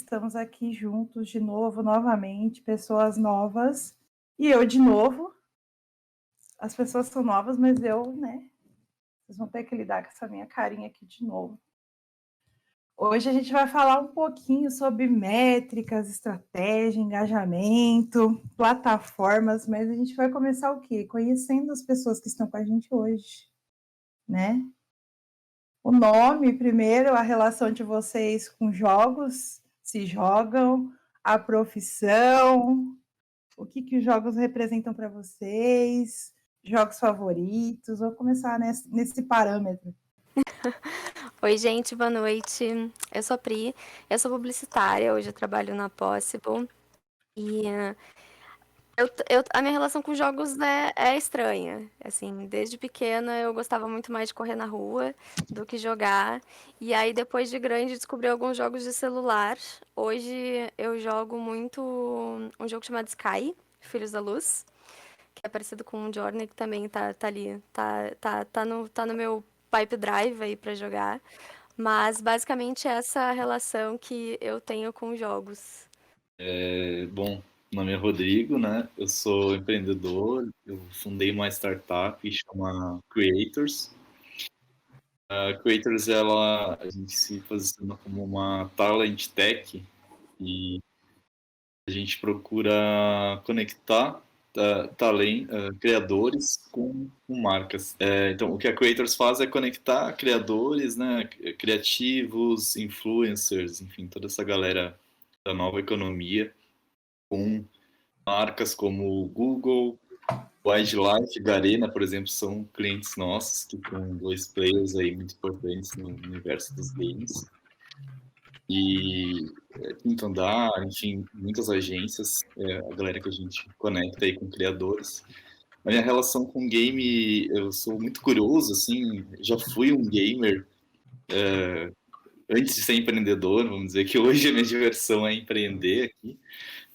estamos aqui juntos de novo, novamente, pessoas novas. E eu de novo. As pessoas são novas, mas eu, né? Vocês vão ter que lidar com essa minha carinha aqui de novo. Hoje a gente vai falar um pouquinho sobre métricas, estratégia, engajamento, plataformas, mas a gente vai começar o quê? Conhecendo as pessoas que estão com a gente hoje, né? O nome, primeiro, a relação de vocês com jogos, se jogam, a profissão, o que os jogos representam para vocês, jogos favoritos. Vou começar nesse parâmetro. Oi, gente, boa noite. Eu sou a Pri, eu sou publicitária, hoje eu trabalho na Possible. E a minha relação com jogos é estranha. Assim, desde pequena eu gostava muito mais de correr na rua do que jogar. E aí, depois de grande, descobri alguns jogos de celular. Hoje eu jogo muito um jogo chamado Sky, Filhos da Luz, que é parecido com o Journey, que também tá ali, tá no meu pipe drive aí pra jogar. Mas basicamente essa é a relação que eu tenho com jogos. Bom, meu nome é Rodrigo, né? Eu sou empreendedor, eu fundei uma startup que chama Creators. A Creators, a gente se posiciona como uma talent tech e a gente procura conectar criadores com marcas. Então, o que a Creators faz é conectar criadores, né? Criativos, influencers, enfim, toda essa galera da nova economia com marcas como Google, Wildlife, Garena, por exemplo, são clientes nossos, que são dois players aí muito importantes no universo dos games. E Quinto Andar, enfim, muitas agências, a galera que a gente conecta aí com criadores. A minha relação com game, eu sou muito curioso, assim, já fui um gamer antes de ser empreendedor, vamos dizer que hoje a minha diversão é empreender aqui.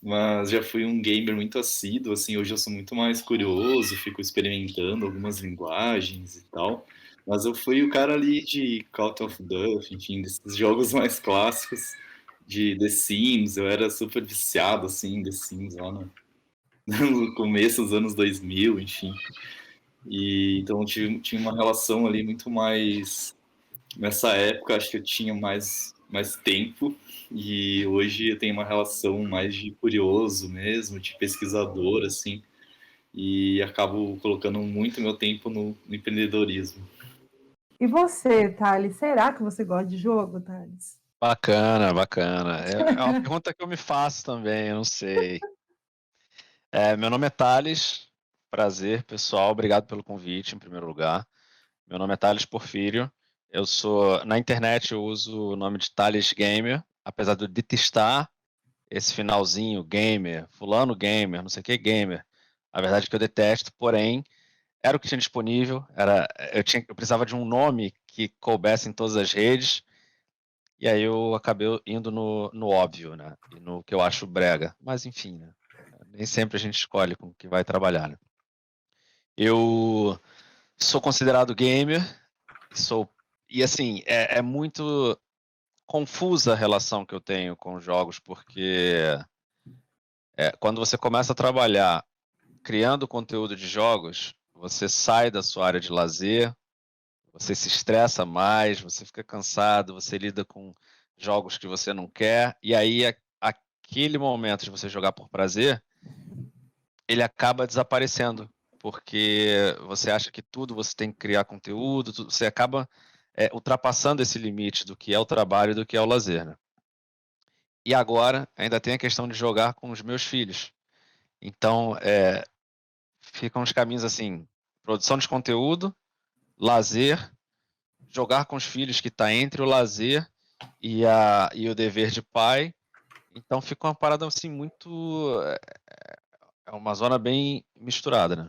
Mas já fui um gamer muito assíduo, assim, hoje eu sou muito mais curioso, fico experimentando algumas linguagens e tal. Mas eu fui o cara ali de Call of Duty, enfim, desses jogos mais clássicos de The Sims, eu era super viciado, assim, em The Sims lá no começo dos anos 2000, enfim. E então eu tinha uma relação ali muito mais... Nessa época, acho que eu tinha mais tempo, e hoje eu tenho uma relação mais de curioso mesmo, de pesquisador, assim, e acabo colocando muito meu tempo no empreendedorismo. E você, Thales? Será que você gosta de jogo, Thales? Bacana, bacana. É uma pergunta que eu me faço também, eu não sei. Meu nome é Thales, prazer, pessoal, obrigado pelo convite, em primeiro lugar. Meu nome é Thales Porfírio, na internet eu uso o nome de Thales Gamer, apesar de eu detestar esse finalzinho, gamer, fulano gamer, não sei o que gamer. A verdade é que eu detesto, porém, era o que tinha disponível, eu precisava de um nome que coubesse em todas as redes, e aí eu acabei indo no óbvio, né? E no que eu acho brega. Mas enfim, né? Nem sempre a gente escolhe com o que vai trabalhar, né? Eu sou considerado gamer, e assim, é muito confusa a relação que eu tenho com jogos, porque quando você começa a trabalhar criando conteúdo de jogos, você sai da sua área de lazer, você se estressa mais, você fica cansado, você lida com jogos que você não quer, e aí aquele momento de você jogar por prazer, ele acaba desaparecendo, porque você acha que tudo você tem que criar conteúdo, você acaba ultrapassando esse limite do que é o trabalho e do que é o lazer, né? E agora ainda tem a questão de jogar com os meus filhos. Então, ficam os caminhos assim, produção de conteúdo, lazer, jogar com os filhos, que está entre o lazer e o dever de pai. Então fica uma parada assim muito... É uma zona bem misturada, né?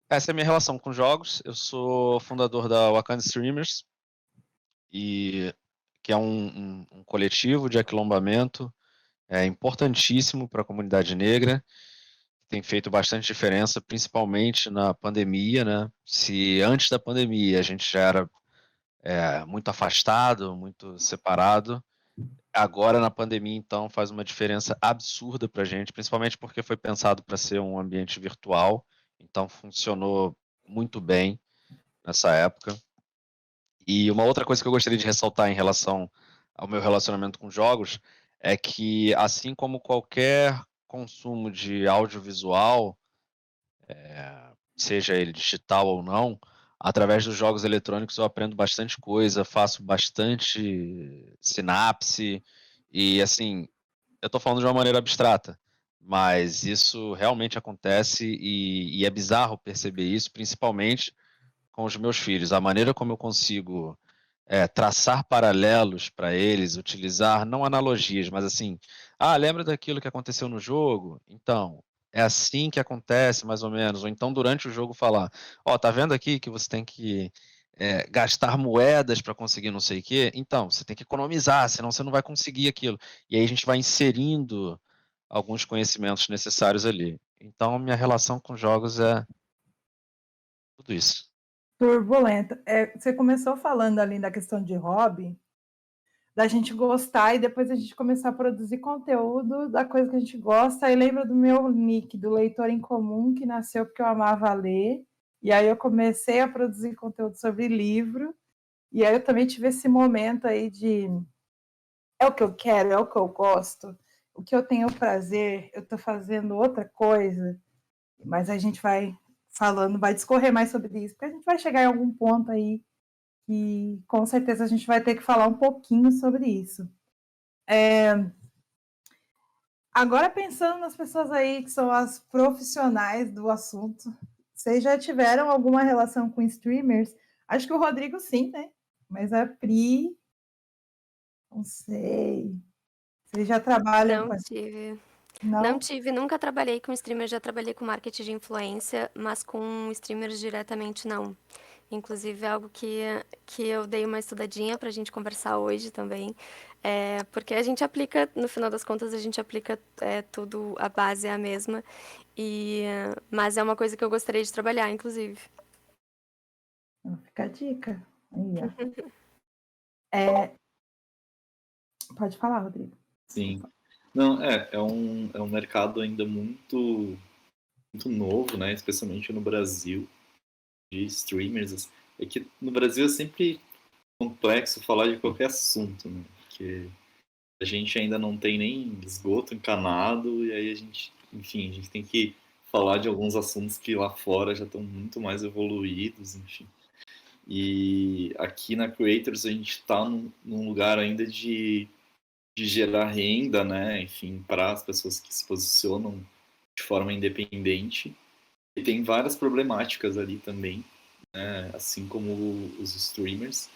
Essa é a minha relação com jogos. Eu sou fundador da Wakanda Streamers, que é um coletivo de aquilombamento importantíssimo para a comunidade negra, que tem feito bastante diferença, principalmente na pandemia, né? Se antes da pandemia a gente já era muito afastado, muito separado, agora na pandemia, então, faz uma diferença absurda para a gente, principalmente porque foi pensado para ser um ambiente virtual, então funcionou muito bem nessa época. E uma outra coisa que eu gostaria de ressaltar em relação ao meu relacionamento com jogos é que, assim como qualquer consumo de audiovisual, seja ele digital ou não, através dos jogos eletrônicos eu aprendo bastante coisa, faço bastante sinapse e, assim, eu estou falando de uma maneira abstrata, mas isso realmente acontece e é bizarro perceber isso, principalmente com os meus filhos. A maneira como eu consigo traçar paralelos para eles, utilizar não analogias, mas assim, lembra daquilo que aconteceu no jogo? Então, é assim que acontece, mais ou menos. Ou então, durante o jogo, falar: tá vendo aqui que você tem que gastar moedas para conseguir não sei o quê? Então, você tem que economizar, senão você não vai conseguir aquilo. E aí a gente vai inserindo alguns conhecimentos necessários ali. Então, minha relação com jogos é tudo isso. Turbulenta. Você começou falando ali da questão de hobby, da gente gostar e depois a gente começar a produzir conteúdo da coisa que a gente gosta. Aí lembra do meu nick, do Leitor em Comum, que nasceu porque eu amava ler. E aí eu comecei a produzir conteúdo sobre livro. E aí eu também tive esse momento aí de é o que eu quero, é o que eu gosto, o que eu tenho prazer, eu estou fazendo outra coisa. Mas a gente vai falando, vai discorrer mais sobre isso, porque a gente vai chegar em algum ponto aí e com certeza a gente vai ter que falar um pouquinho sobre isso. Agora, pensando nas pessoas aí que são as profissionais do assunto, vocês já tiveram alguma relação com streamers? Acho que o Rodrigo sim, né? Mas a Pri, não sei. Vocês já trabalham com... Não tive. Não? Não tive, nunca trabalhei com streamers, já trabalhei com marketing de influência, mas com streamers diretamente não. Inclusive, é algo que eu dei uma estudadinha pra gente conversar hoje também. Porque a gente aplica, no final das contas, a gente aplica tudo, a base é a mesma. Mas é uma coisa que eu gostaria de trabalhar, inclusive. Fica a dica. Aí, Pode falar, Rodrigo. Sim. Não, é um mercado ainda muito, muito novo, né? Especialmente no Brasil, de streamers. É que no Brasil é sempre complexo falar de qualquer assunto, né? Porque a gente ainda não tem nem esgoto encanado, e aí a gente tem que falar de alguns assuntos que lá fora já estão muito mais evoluídos, enfim. E aqui na Creators a gente está num lugar ainda de gerar renda, né? Enfim, para as pessoas que se posicionam de forma independente. E tem várias problemáticas ali também, né? Assim como os streamers.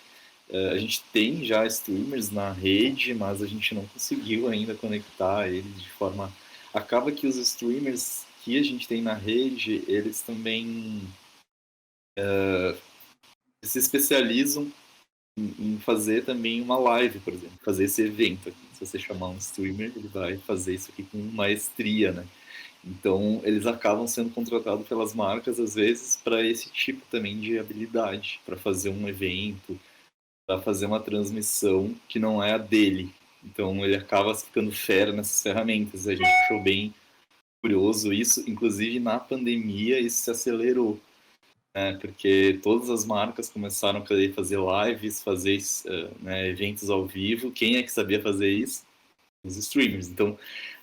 A gente tem já streamers na rede, mas a gente não conseguiu ainda conectar eles de forma... Acaba que os streamers que a gente tem na rede, eles também se especializam em fazer também uma live, por exemplo, fazer esse evento aqui. Se você chamar um streamer, ele vai fazer isso aqui com maestria, né? Então, eles acabam sendo contratados pelas marcas, às vezes, para esse tipo também de habilidade, para fazer um evento, para fazer uma transmissão que não é a dele. Então, ele acaba ficando fera nessas ferramentas. A gente achou bem curioso isso. Inclusive, na pandemia, isso se acelerou, né? Porque todas as marcas começaram a querer fazer lives, fazer né, eventos ao vivo. Quem é que sabia fazer isso? Os streamers. Então,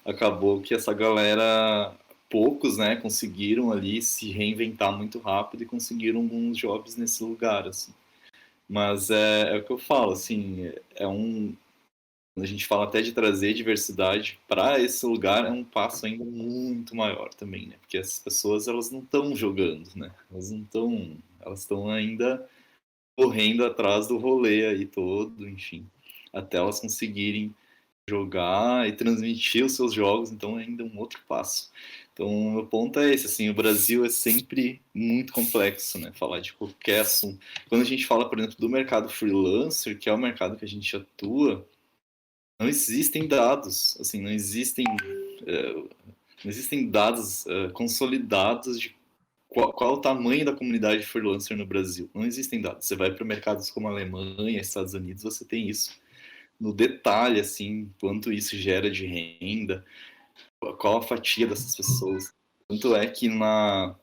acabou que essa galera, poucos, né, conseguiram ali se reinventar muito rápido e conseguiram alguns jobs nesse lugar, assim. Mas é o que eu falo, assim, quando a gente fala até de trazer diversidade para esse lugar, é um passo ainda muito maior também, né? Porque essas pessoas, elas não estão jogando, né? Elas estão ainda correndo atrás do rolê aí todo, enfim, até elas conseguirem jogar e transmitir os seus jogos, então é ainda um outro passo. Então, o meu ponto é esse, assim, o Brasil é sempre muito complexo, né, falar de qualquer assunto. Quando a gente fala, por exemplo, do mercado freelancer, que é o mercado que a gente atua, não existem dados, assim, não existem dados consolidados de qual é o tamanho da comunidade freelancer no Brasil. Não existem dados. Você vai para mercados como a Alemanha, Estados Unidos, você tem isso. no detalhe, assim, quanto isso gera de renda, qual a fatia dessas pessoas. Tanto é que no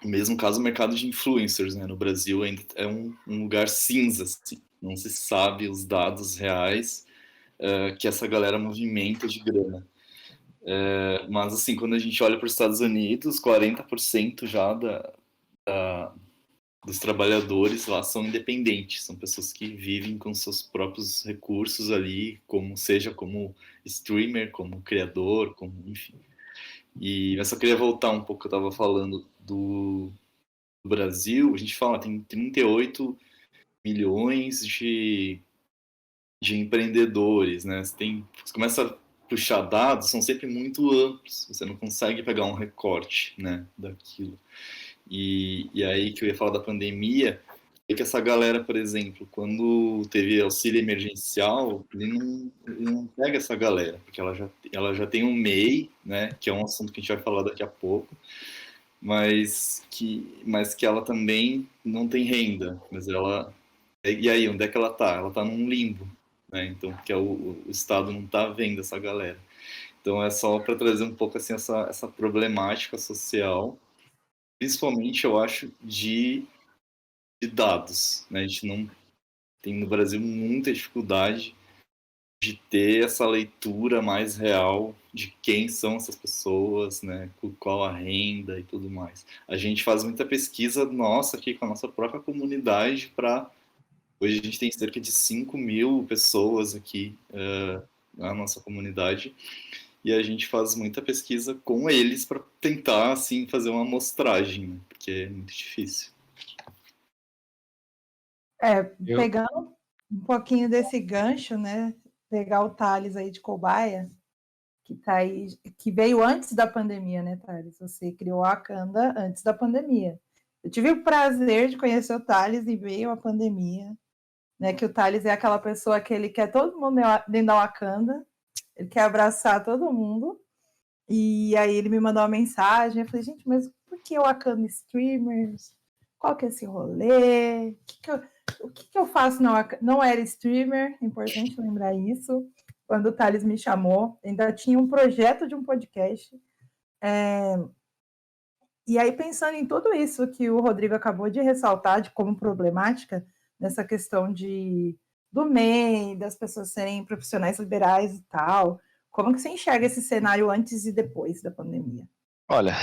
mesmo caso, o mercado de influencers, né, no Brasil ainda é um lugar cinza, assim. Não se sabe os dados reais que essa galera movimenta de grana. Mas, assim, quando a gente olha para os Estados Unidos, 40% já dos trabalhadores lá são independentes, são pessoas que vivem com seus próprios recursos ali, seja como streamer, como criador, como, enfim. E eu só queria voltar um pouco, eu estava falando do Brasil, a gente fala, tem 38 milhões de empreendedores, né? Você começa a puxar dados, são sempre muito amplos, você não consegue pegar um recorte, né, daquilo. E aí que eu ia falar da pandemia, é que essa galera, por exemplo, quando teve auxílio emergencial, ele não pega essa galera, porque ela já tem um MEI, né, que é um assunto que a gente vai falar daqui a pouco, mas que ela também não tem renda, mas ela... E aí, onde é que ela tá? Ela tá num limbo, né? Então, porque o Estado não tá vendo essa galera. Então, é só para trazer um pouco, assim, essa problemática social, principalmente, eu acho, de dados, né? A gente não tem no Brasil muita dificuldade de ter essa leitura mais real de quem são essas pessoas, né? Qual a renda e tudo mais. A gente faz muita pesquisa nossa aqui com a nossa própria comunidade para... Hoje a gente tem cerca de 5.000 pessoas aqui na nossa comunidade e a gente faz muita pesquisa com eles para tentar, assim, fazer uma amostragem, né? Porque é muito difícil. Pegando um pouquinho desse gancho, né? Pegar o Thales aí de cobaia, que tá aí, que veio antes da pandemia, né, Thales? Você criou a Wakanda antes da pandemia. Eu tive o prazer de conhecer o Thales e veio a pandemia, né? Que o Thales é aquela pessoa que ele quer todo mundo dentro da Wakanda, ele quer abraçar todo mundo. E aí ele me mandou uma mensagem, eu falei, gente, mas por que Wakanda Streamers? Qual que é esse rolê? O que eu faço? Não era streamer, é importante lembrar isso. Quando o Thales me chamou, ainda tinha um projeto de um podcast. E aí, pensando em tudo isso que o Rodrigo acabou de ressaltar de como problemática, nessa questão do MEI, das pessoas serem profissionais liberais e tal, como que você enxerga esse cenário antes e depois da pandemia? Olha,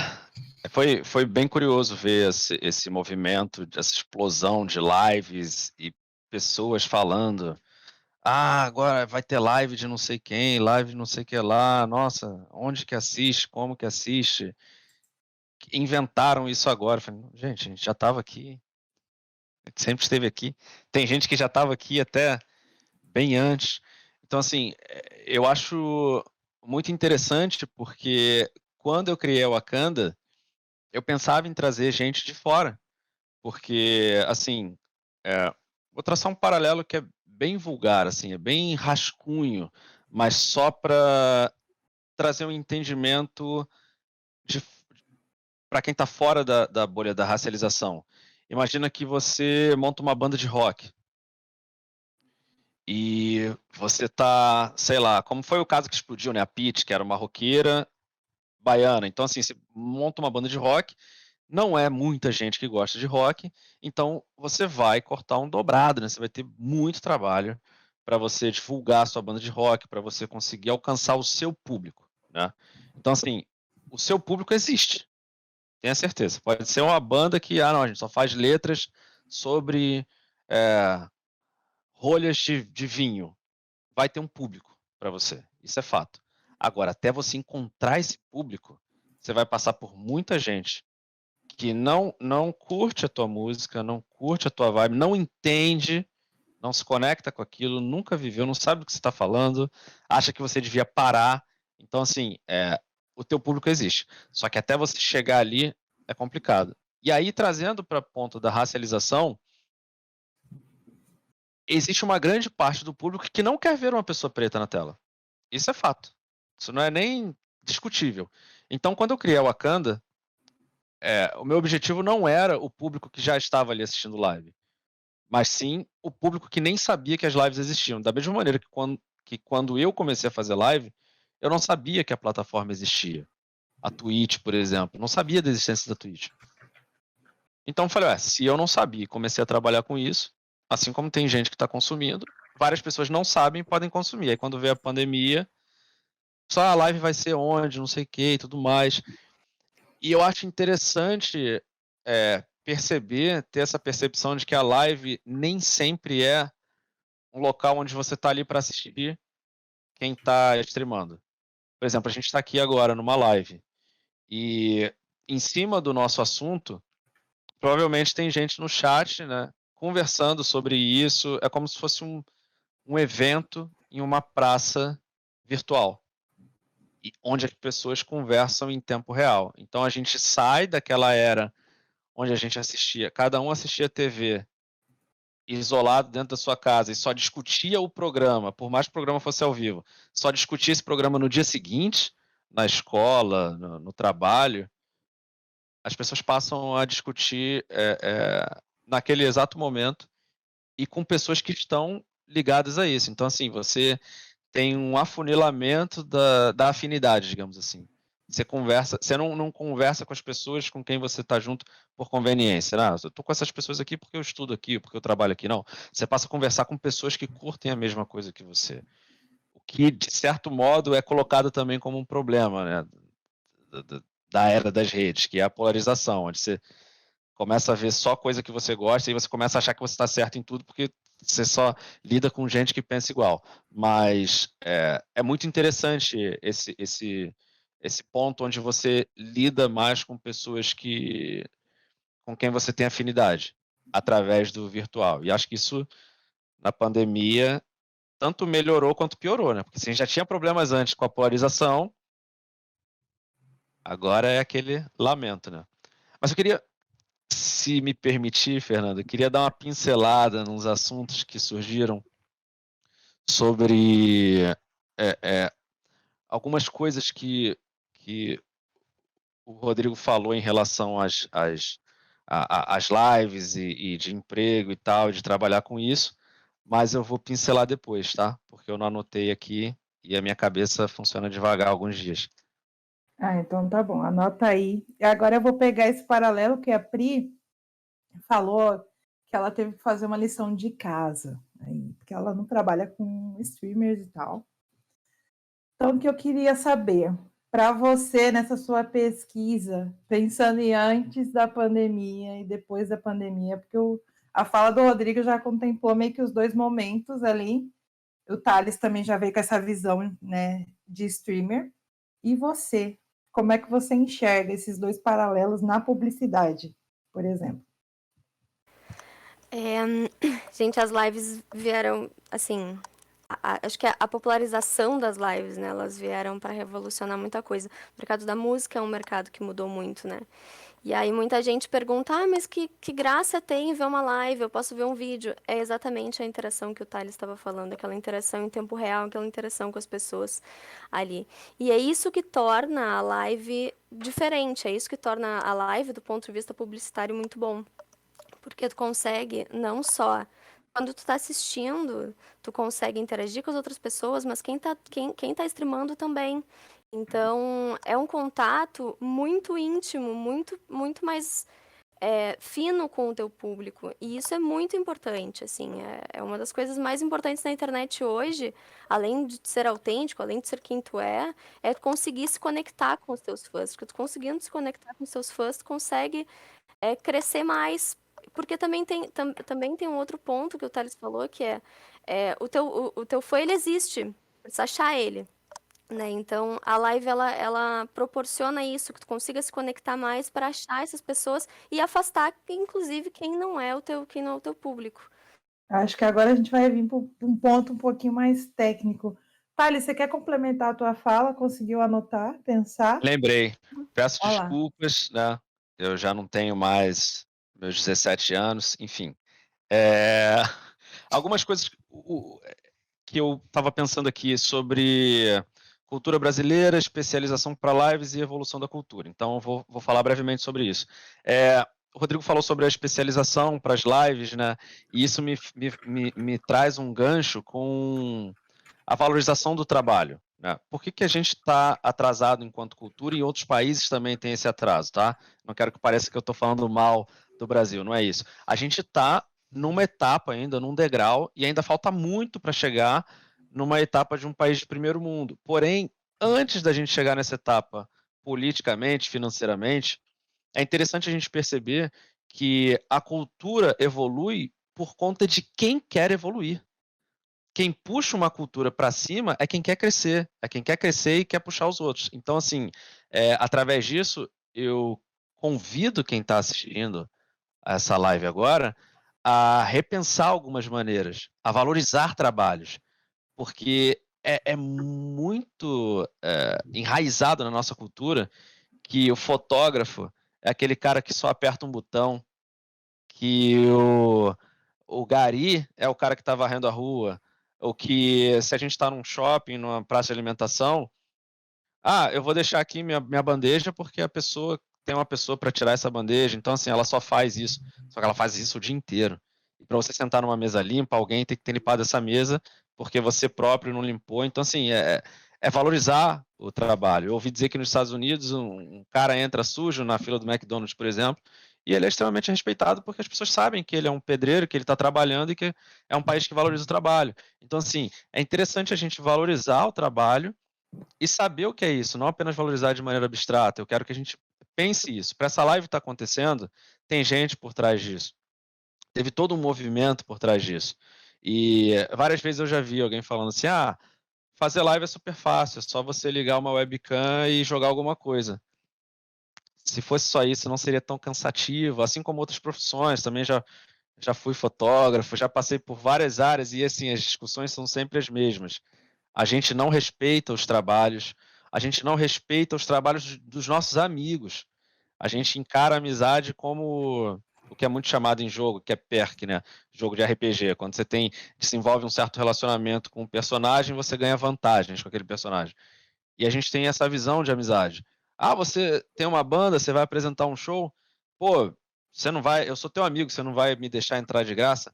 foi bem curioso ver esse movimento, essa explosão de lives e pessoas falando: agora vai ter live de não sei quem, live de não sei o que lá, nossa, onde que assiste, como que assiste? Inventaram isso agora. Falei, gente, a gente já estava aqui, sempre esteve aqui. Tem gente que já estava aqui até bem antes. Então, assim, eu acho muito interessante porque quando eu criei a Wakanda, eu pensava em trazer gente de fora, porque, assim, vou traçar um paralelo que é bem vulgar, assim, é bem rascunho, mas só para trazer um entendimento para quem está fora da bolha da racialização. Imagina que você monta uma banda de rock e você tá, sei lá, como foi o caso que explodiu, né? A Pitty, que era uma roqueira baiana. Então, assim, você monta uma banda de rock, não é muita gente que gosta de rock, então você vai cortar um dobrado, né? Você vai ter muito trabalho para você divulgar a sua banda de rock, para você conseguir alcançar o seu público, né? Então, assim, o seu público existe, tenha certeza. Pode ser uma banda que, não, a gente só faz letras sobre rolhas de vinho. Vai ter um público para você, isso é fato. Agora, até você encontrar esse público, você vai passar por muita gente que não curte a tua música, não curte a tua vibe, não entende, não se conecta com aquilo, nunca viveu, não sabe o que você está falando, acha que você devia parar. Então, assim, o teu público existe. Só que até você chegar ali é complicado. E aí, trazendo para o ponto da racialização, existe uma grande parte do público que não quer ver uma pessoa preta na tela. Isso é fato. Isso não é nem discutível. Então, quando eu criei a Wakanda, o meu objetivo não era o público que já estava ali assistindo live, mas sim o público que nem sabia que as lives existiam. Da mesma maneira que quando eu comecei a fazer live, eu não sabia que a plataforma existia. A Twitch, por exemplo, não sabia da existência da Twitch. Então eu falei, se eu não sabia e comecei a trabalhar com isso, assim como tem gente que está consumindo, várias pessoas não sabem e podem consumir. Aí quando veio a pandemia, só a live vai ser onde, não sei o que e tudo mais. E eu acho interessante perceber, ter essa percepção de que a live nem sempre é um local onde você está ali para assistir quem está streamando. Por exemplo, a gente está aqui agora numa live e em cima do nosso assunto, provavelmente tem gente no chat, né, conversando sobre isso. É como se fosse um evento em uma praça virtual, onde as pessoas conversam em tempo real. Então a gente sai daquela era onde a gente assistia, cada um assistia TV isolado dentro da sua casa e só discutia o programa, por mais que o programa fosse ao vivo, só discutia esse programa no dia seguinte, na escola, no trabalho. As pessoas passam a discutir naquele exato momento e com pessoas que estão ligadas a isso. Então, assim, você tem um afunilamento da afinidade, digamos assim. Você não conversa com as pessoas com quem você está junto por conveniência. Eu estou com essas pessoas aqui porque eu estudo aqui, porque eu trabalho aqui. Não, você passa a conversar com pessoas que curtem a mesma coisa que você. O que, de certo modo, é colocado também como um problema, né, da era das redes, que é a polarização, onde você começa a ver só coisa que você gosta e você começa a achar que você está certo em tudo porque você só lida com gente que pensa igual. Mas é muito interessante esse ponto onde você lida mais com pessoas com quem você tem afinidade através do virtual. E acho que isso, na pandemia, tanto melhorou quanto piorou, né? Porque se a gente já tinha problemas antes com a polarização, agora é aquele lamento, né? Mas eu queria, se me permitir, Fernando, eu queria dar uma pincelada nos assuntos que surgiram sobre algumas coisas que o Rodrigo falou em relação às lives e de emprego e tal, de trabalhar com isso, mas eu vou pincelar depois, tá? Porque eu não anotei aqui e a minha cabeça funciona devagar alguns dias. Então tá bom, anota aí. Agora eu vou pegar esse paralelo que a Pri falou que ela teve que fazer uma lição de casa, porque ela não trabalha com streamers e tal. Então, o que eu queria saber, para você, nessa sua pesquisa, pensando em antes da pandemia e depois da pandemia, porque a fala do Rodrigo já contemplou meio que os dois momentos ali, o Thales também já veio com essa visão, né, de streamer, e você, como é que você enxerga esses dois paralelos na publicidade, por exemplo? Gente, as lives vieram, assim, acho que a popularização das lives, né, elas vieram para revolucionar muita coisa. O mercado da música é um mercado que mudou muito, né? E aí muita gente pergunta, mas que graça tem ver uma live, eu posso ver um vídeo. É exatamente a interação que o Thales estava falando, aquela interação em tempo real, aquela interação com as pessoas ali. E é isso que torna a live diferente, é isso que torna a live, do ponto de vista publicitário, muito bom. Porque tu consegue não só quando tu tá assistindo, tu consegue interagir com as outras pessoas, mas quem tá streamando também. Então, é um contato muito íntimo, muito mais fino com o teu público. E isso é muito importante, assim. É uma das coisas mais importantes na internet hoje, além de ser autêntico, além de ser quem tu é tu conseguir se conectar com os teus fãs. Porque tu conseguindo se conectar com os teus fãs, tu consegue crescer mais. Porque também tem um outro ponto que o Thales falou, que o teu fã, ele existe, precisa achar ele, né? Então, a live, ela proporciona isso, que tu consiga se conectar mais para achar essas pessoas e afastar, inclusive, quem não é o teu público. Acho que agora a gente vai vir para um ponto um pouquinho mais técnico. Thales, você quer complementar a tua fala? Conseguiu anotar, pensar? Lembrei. Peço Olá. desculpas, né? Eu já não tenho mais meus 17 anos, enfim. Algumas coisas que eu estava pensando aqui sobre cultura brasileira, especialização para lives e evolução da cultura. Então, eu vou falar brevemente sobre isso. o Rodrigo falou sobre a especialização para as lives, né? E isso me traz um gancho com a valorização do trabalho, né? Por que a gente está atrasado enquanto cultura e em outros países também tem esse atraso, tá? Não quero que pareça que eu estou falando mal do Brasil, não é isso. A gente está numa etapa ainda, num degrau, e ainda falta muito para chegar numa etapa de um país de primeiro mundo. Porém, antes da gente chegar nessa etapa, politicamente, financeiramente, é interessante a gente perceber que a cultura evolui por conta de quem quer evoluir. Quem puxa uma cultura para cima é quem quer crescer, e quer puxar os outros. Então, assim, através disso, eu convido quem está assistindo a essa live agora a repensar algumas maneiras, a valorizar trabalhos, porque é muito enraizado na nossa cultura que o fotógrafo é aquele cara que só aperta um botão, que o gari é o cara que está varrendo a rua, ou que se a gente está num shopping, numa praça de alimentação, eu vou deixar aqui minha bandeja porque a pessoa tem uma pessoa para tirar essa bandeja, então assim, ela só faz isso, só que ela faz isso o dia inteiro. E para você sentar numa mesa limpa, alguém tem que ter limpado essa mesa porque você próprio não limpou, então assim, é valorizar o trabalho. Eu ouvi dizer que nos Estados Unidos um cara entra sujo na fila do McDonald's, por exemplo, e ele é extremamente respeitado porque as pessoas sabem que ele é um pedreiro, que ele está trabalhando e que é um país que valoriza o trabalho. Então, assim, é interessante a gente valorizar o trabalho e saber o que é isso, não apenas valorizar de maneira abstrata. Eu quero que a gente pense isso. Para essa live estar acontecendo, tem gente por trás disso. Teve todo um movimento por trás disso. E várias vezes eu já vi alguém falando assim: fazer live é super fácil, é só você ligar uma webcam e jogar alguma coisa. Se fosse só isso, não seria tão cansativo, assim como outras profissões. Também já fui fotógrafo, já passei por várias áreas e assim, as discussões são sempre as mesmas. A gente não respeita os trabalhos, a gente não respeita os trabalhos dos nossos amigos. A gente encara a amizade como o que é muito chamado em jogo, que é perk, né? Jogo de RPG. Quando você desenvolve um certo relacionamento com um personagem, você ganha vantagens com aquele personagem. E a gente tem essa visão de amizade. Você tem uma banda, você vai apresentar um show, pô, você não vai, eu sou teu amigo, você não vai me deixar entrar de graça?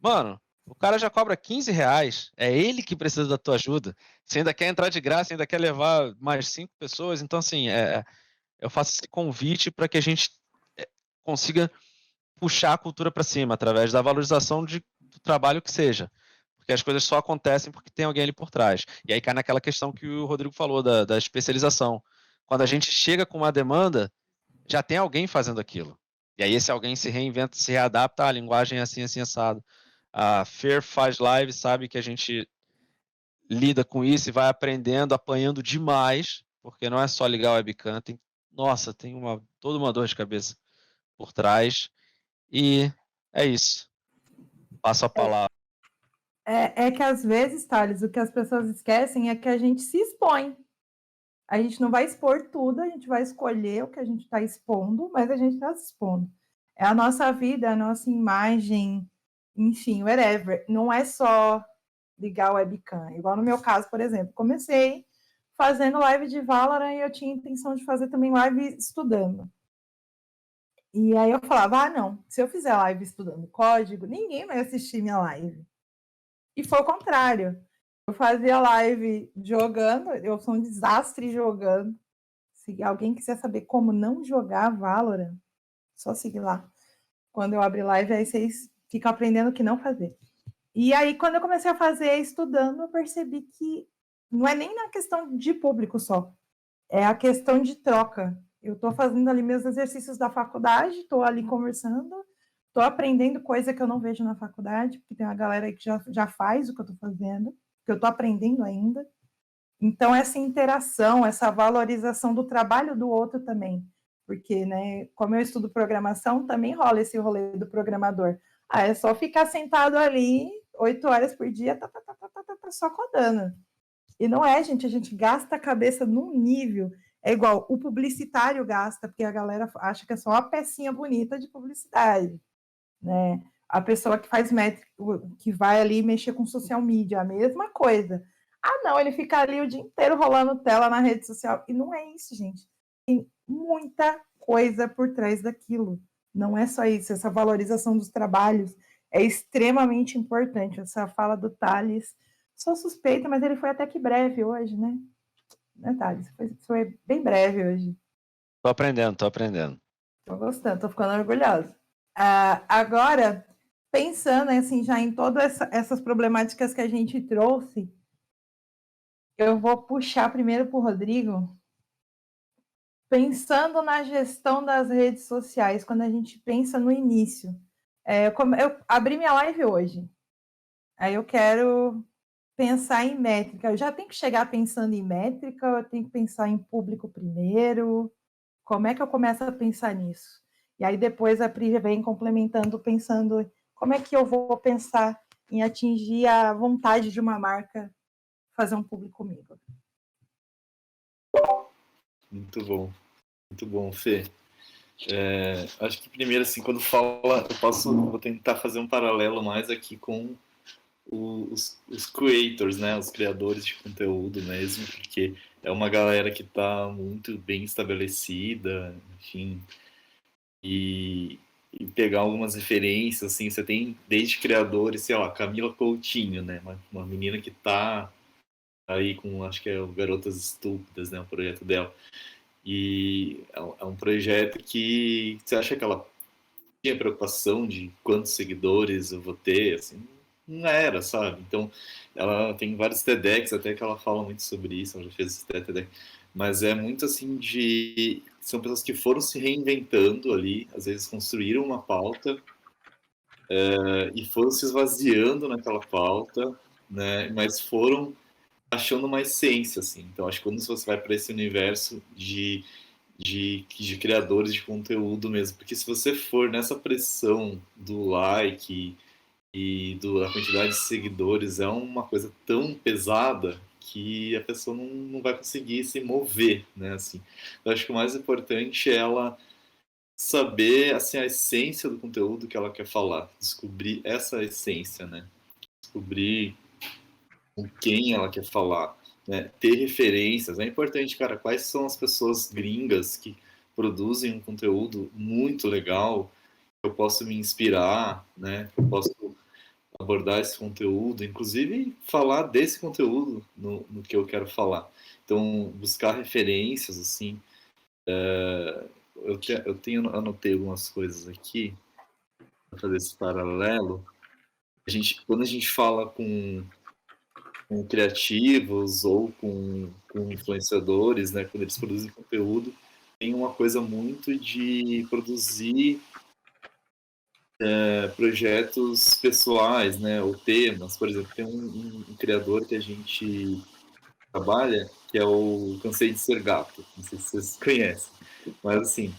Mano, o cara já cobra R$ 15, é ele que precisa da tua ajuda. Você ainda quer entrar de graça, ainda quer levar mais 5 pessoas, então assim, eu faço esse convite para que a gente consiga puxar a cultura para cima, através da valorização do trabalho que seja. Porque as coisas só acontecem porque tem alguém ali por trás. E aí cai naquela questão que o Rodrigo falou, da especialização. Quando a gente chega com uma demanda, já tem alguém fazendo aquilo. E aí esse alguém se reinventa, se readapta, a linguagem é assim, assim, assado. A Fer faz live, sabe que a gente lida com isso e vai aprendendo, apanhando demais, porque não é só ligar o webcam, nossa, tem toda uma dor de cabeça por trás. E é isso. Passo a palavra. É que às vezes, Thales, o que as pessoas esquecem é que a gente se expõe. A gente não vai expor tudo, a gente vai escolher o que a gente está expondo, mas a gente está se expondo. É a nossa vida, a nossa imagem, enfim, whatever. Não é só ligar o webcam. Igual no meu caso, por exemplo, comecei fazendo live de Valorant e eu tinha intenção de fazer também live estudando. E aí eu falava, não, se eu fizer live estudando código, ninguém vai assistir minha live. E foi o contrário. Eu fazia live jogando, eu sou um desastre jogando. Se alguém quiser saber como não jogar Valorant, só seguir lá. Quando eu abrir live, aí vocês ficam aprendendo o que não fazer. E aí, quando eu comecei a fazer estudando, eu percebi que não é nem na questão de público só, é a questão de troca. Eu estou fazendo ali meus exercícios da faculdade, estou ali conversando, estou aprendendo coisa que eu não vejo na faculdade, porque tem uma galera aí que já faz o que eu estou fazendo, que eu estou aprendendo ainda. Então, essa interação, essa valorização do trabalho do outro também, porque, né, como eu estudo programação, também rola esse rolê do programador. É só ficar sentado ali 8 horas por dia, só codando. E não é, gente, a gente gasta a cabeça num nível, é igual o publicitário gasta, porque a galera acha que é só uma pecinha bonita de publicidade, né? A pessoa que faz métrica, que vai ali mexer com social media, a mesma coisa. Não, ele fica ali o dia inteiro rolando tela na rede social. E não é isso, gente. Tem muita coisa por trás daquilo. Não é só isso, essa valorização dos trabalhos é extremamente importante. Essa fala do Thales, sou suspeita, mas ele foi até que breve hoje, né? Thales? Foi bem breve hoje. Tô aprendendo. Tô gostando, tô ficando orgulhosa. Agora, pensando assim, já em todas essas problemáticas que a gente trouxe, eu vou puxar primeiro para o Rodrigo, pensando na gestão das redes sociais, quando a gente pensa no início. Eu abri minha live hoje, aí eu quero pensar em métrica. Eu já tenho que chegar pensando em métrica, eu tenho que pensar em público primeiro. Como é que eu começo a pensar nisso? E aí depois a Pri vem complementando, pensando como é que eu vou pensar em atingir a vontade de uma marca fazer um público comigo. Muito bom, Fê. Acho que primeiro, assim, quando fala, vou tentar fazer um paralelo mais aqui com os creators, né, os criadores de conteúdo mesmo, porque é uma galera que está muito bem estabelecida, enfim, e pegar algumas referências, assim, você tem desde criadores, sei lá, Camila Coutinho, né, uma menina que está aí com, acho que é o Garotas Estúpidas, né, o projeto dela, e é um projeto que você acha que ela tinha preocupação de quantos seguidores eu vou ter, assim, não era, sabe? Então, ela tem vários TEDx até que ela fala muito sobre isso, ela já fez esse TEDx, mas é muito assim são pessoas que foram se reinventando ali, às vezes construíram uma pauta e foram se esvaziando naquela pauta, né? Mas foram achando uma essência, assim. Então, acho que quando você vai para esse universo de criadores de conteúdo mesmo, porque se você for nessa pressão do like e da quantidade de seguidores, é uma coisa tão pesada que a pessoa não vai conseguir se mover, né, assim. Eu acho que o mais importante é ela saber, assim, a essência do conteúdo que ela quer falar, descobrir essa essência, né, descobrir com quem ela quer falar, né? Ter referências. É importante, cara, quais são as pessoas gringas que produzem um conteúdo muito legal, que eu posso me inspirar, né? Que eu posso abordar esse conteúdo, inclusive falar desse conteúdo no que eu quero falar. Então, buscar referências, assim. Anotei algumas coisas aqui para fazer esse paralelo. Quando a gente fala com criativos ou com influenciadores, né, quando eles produzem conteúdo, tem uma coisa muito de produzir projetos pessoais, né, ou temas. Por exemplo, tem um criador que a gente trabalha, que é o Cansei de Ser Gato. Não sei se vocês conhecem, mas assim,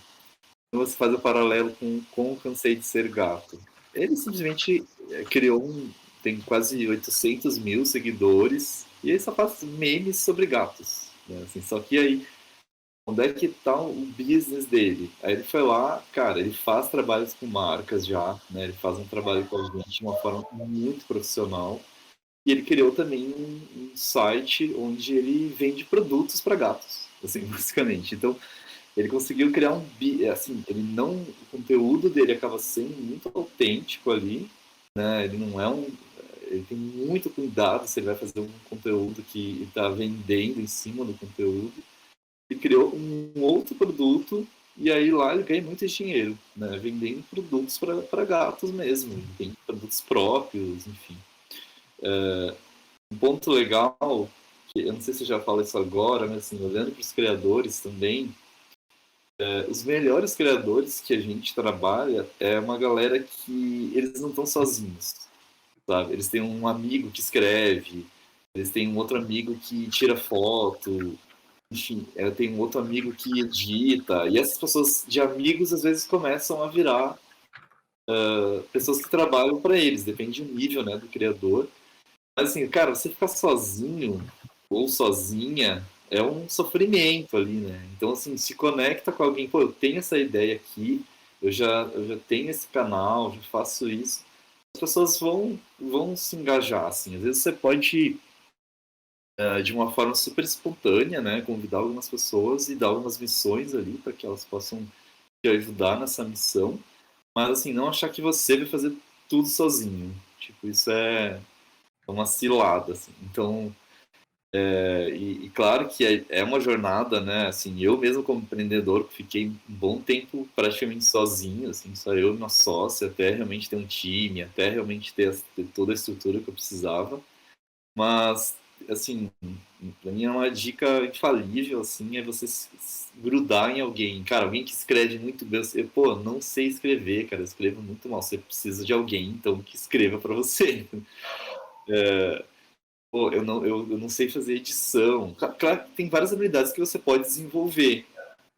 quando você faz o paralelo com o Cansei de Ser Gato, ele simplesmente criou tem quase 800 mil seguidores e ele só faz memes sobre gatos, né? Assim, só que aí, onde é que tá o business dele? Aí ele foi lá, cara, ele faz trabalhos com marcas já, né? Ele faz um trabalho com a gente de uma forma muito profissional e ele criou também um site onde ele vende produtos para gatos, assim, basicamente. Então, ele conseguiu criar assim, o conteúdo dele acaba sendo muito autêntico ali, né? Ele não é ele tem muito cuidado se ele vai fazer um conteúdo que está vendendo em cima do conteúdo. Ele criou um outro produto e aí lá ele ganha muito dinheiro, né? Vendendo produtos para gatos mesmo, tem produtos próprios, enfim. Um ponto legal, que eu não sei se eu já falo isso agora, mas assim, olhando para os criadores também, os melhores criadores que a gente trabalha é uma galera que eles não estão sozinhos, sabe? Eles têm um amigo que escreve, eles têm um outro amigo que tira foto, enfim, tem um outro amigo que edita, e essas pessoas de amigos às vezes começam a virar pessoas que trabalham para eles, depende do nível, né, do criador. Mas assim, cara, você ficar sozinho ou sozinha é um sofrimento ali, né? Então, assim, se conecta com alguém, pô, eu tenho essa ideia aqui, eu já tenho esse canal, já faço isso. As pessoas vão se engajar, assim. Às vezes você pode, de uma forma super espontânea, né, convidar algumas pessoas e dar algumas missões ali para que elas possam te ajudar nessa missão. mas assim, não achar que você vai fazer tudo sozinho. Tipo, isso é uma cilada, assim. Então, e claro que é uma jornada, né? Assim, eu mesmo como empreendedor fiquei um bom tempo praticamente sozinho, assim, só eu e minha sócia, até realmente ter um time, até realmente ter toda a estrutura que eu precisava. Mas, assim, pra mim é uma dica infalível, assim, é você grudar em alguém. Cara, alguém que escreve muito bem. Pô, não sei escrever, cara, eu escrevo muito mal. Você precisa de alguém, então, que escreva pra você. Pô, eu não sei fazer edição. Claro que tem várias habilidades que você pode desenvolver,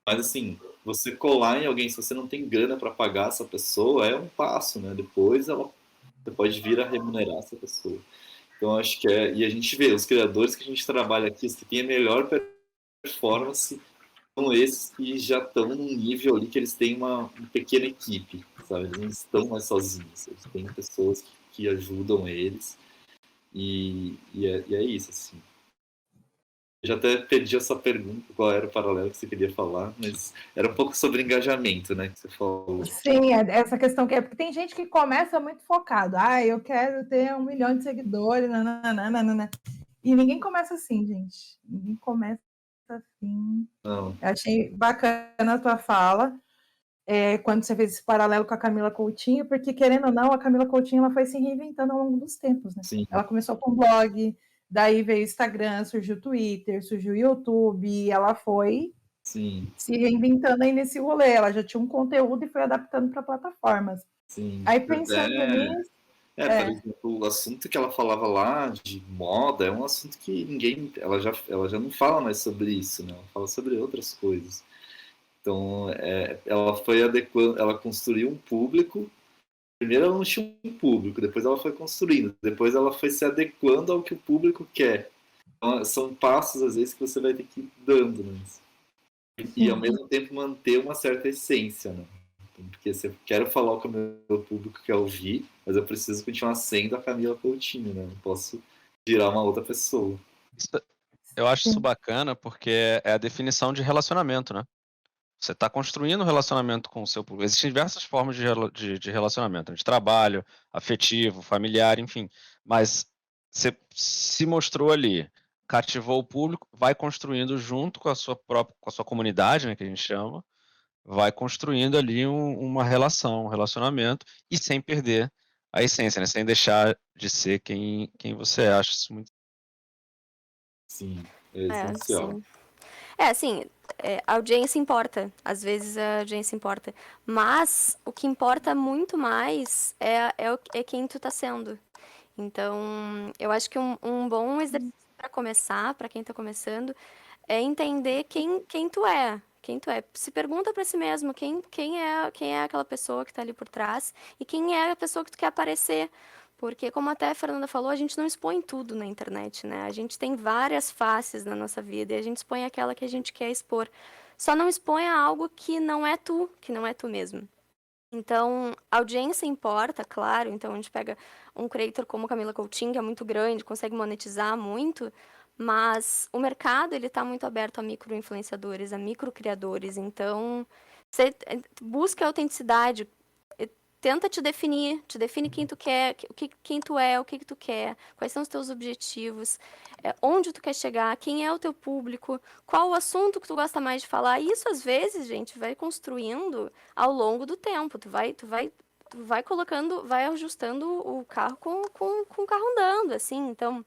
mas assim, você colar em alguém, se você não tem grana para pagar essa pessoa, é um passo, né? Depois você pode vir a remunerar essa pessoa. Então acho que e a gente vê, os criadores que a gente trabalha aqui, os que têm a melhor performance, são esses que já estão num nível ali que eles têm uma pequena equipe, sabe? Eles não estão mais sozinhos, eles têm pessoas que ajudam eles. E é isso, assim. Eu já até perdi essa pergunta, qual era o paralelo que você queria falar, mas era um pouco sobre engajamento, né, que você falou. Sim, essa questão que porque tem gente que começa muito focado. Ah, eu quero ter 1 milhão de seguidores, nananana. E ninguém começa assim, gente. Ninguém começa assim. Não, Eu achei bacana a tua fala, quando você fez esse paralelo com a Camila Coutinho, porque, querendo ou não, a Camila Coutinho ela foi se reinventando ao longo dos tempos, né? sim, Ela começou com blog, daí veio o Instagram, surgiu o Twitter, surgiu o YouTube, e ela foi sim, se reinventando aí nesse rolê. Ela já tinha um conteúdo e foi adaptando para plataformas. sim. Aí, pensando nisso, Por exemplo, o assunto que ela falava lá de moda é um assunto que ninguém, ela já não fala mais sobre isso, né? Ela fala sobre outras coisas. Então, ela foi adequando, ela construiu um público. Primeiro ela não tinha um público, depois ela foi construindo, depois ela foi se adequando ao que o público quer. Então, são passos, às vezes, que você vai ter que ir dando, né? E ao mesmo tempo manter uma certa essência, né? Porque se eu quero falar o que o meu público quer ouvir, mas eu preciso continuar sendo a Camila Coutinho, né? Não posso virar uma outra pessoa. Eu acho isso bacana porque é a definição de relacionamento, né? Você está construindo um relacionamento com o seu público. Existem diversas formas de relacionamento, né? De trabalho, afetivo, familiar, enfim. Mas você se mostrou ali, cativou o público, vai construindo junto com a sua própria, com a sua comunidade, né, que a gente chama, vai construindo ali uma relação, um relacionamento, e sem perder a essência, né? Sem deixar de ser quem você é. Acho isso muito. Sim, é essencial. Sim. Assim, a audiência importa. Às vezes a audiência importa. Mas o que importa muito mais é quem tu tá sendo. Então, eu acho que um bom exercício para começar, para quem tá começando, é entender quem tu é. Quem tu é. Se pergunta para si mesmo quem é aquela pessoa que tá ali por trás e quem é a pessoa que tu quer aparecer. Porque, como até a Fernanda falou, a gente não expõe tudo na internet, né? A gente tem várias faces na nossa vida e a gente expõe aquela que a gente quer expor. Só não exponha algo que não é tu mesmo. Então, a audiência importa, claro. Então, a gente pega um creator como Camila Coutinho, que é muito grande, consegue monetizar muito, mas o mercado, ele tá muito aberto a micro-influenciadores, a micro-criadores. Então, você busca autenticidade, tenta te define quem tu quer, quem tu é, o que tu quer, quais são os teus objetivos, onde tu quer chegar, quem é o teu público, qual o assunto que tu gosta mais de falar. E isso, às vezes, gente, vai construindo ao longo do tempo. Tu vai colocando, vai ajustando o carro com o carro andando, assim. Então,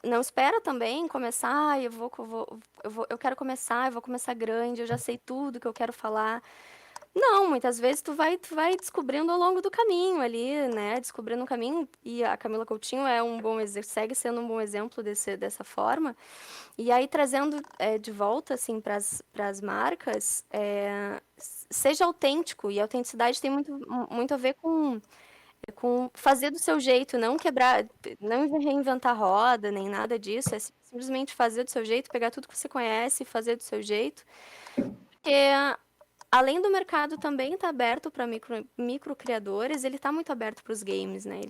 não espera também começar, eu quero começar, eu vou começar grande, eu já sei tudo que eu quero falar. Não, muitas vezes tu vai descobrindo ao longo do caminho ali, né? Descobrindo o caminho, e a Camila Coutinho é um bom segue sendo um bom exemplo dessa forma. E aí trazendo de volta assim para as marcas, seja autêntico, e a autenticidade tem muito a ver com fazer do seu jeito, não quebrar, não reinventar roda, nem nada disso, é simplesmente fazer do seu jeito, pegar tudo que você conhece e fazer do seu jeito. Porque além do mercado também estar aberto para micro criadores, ele está muito aberto para os games, né?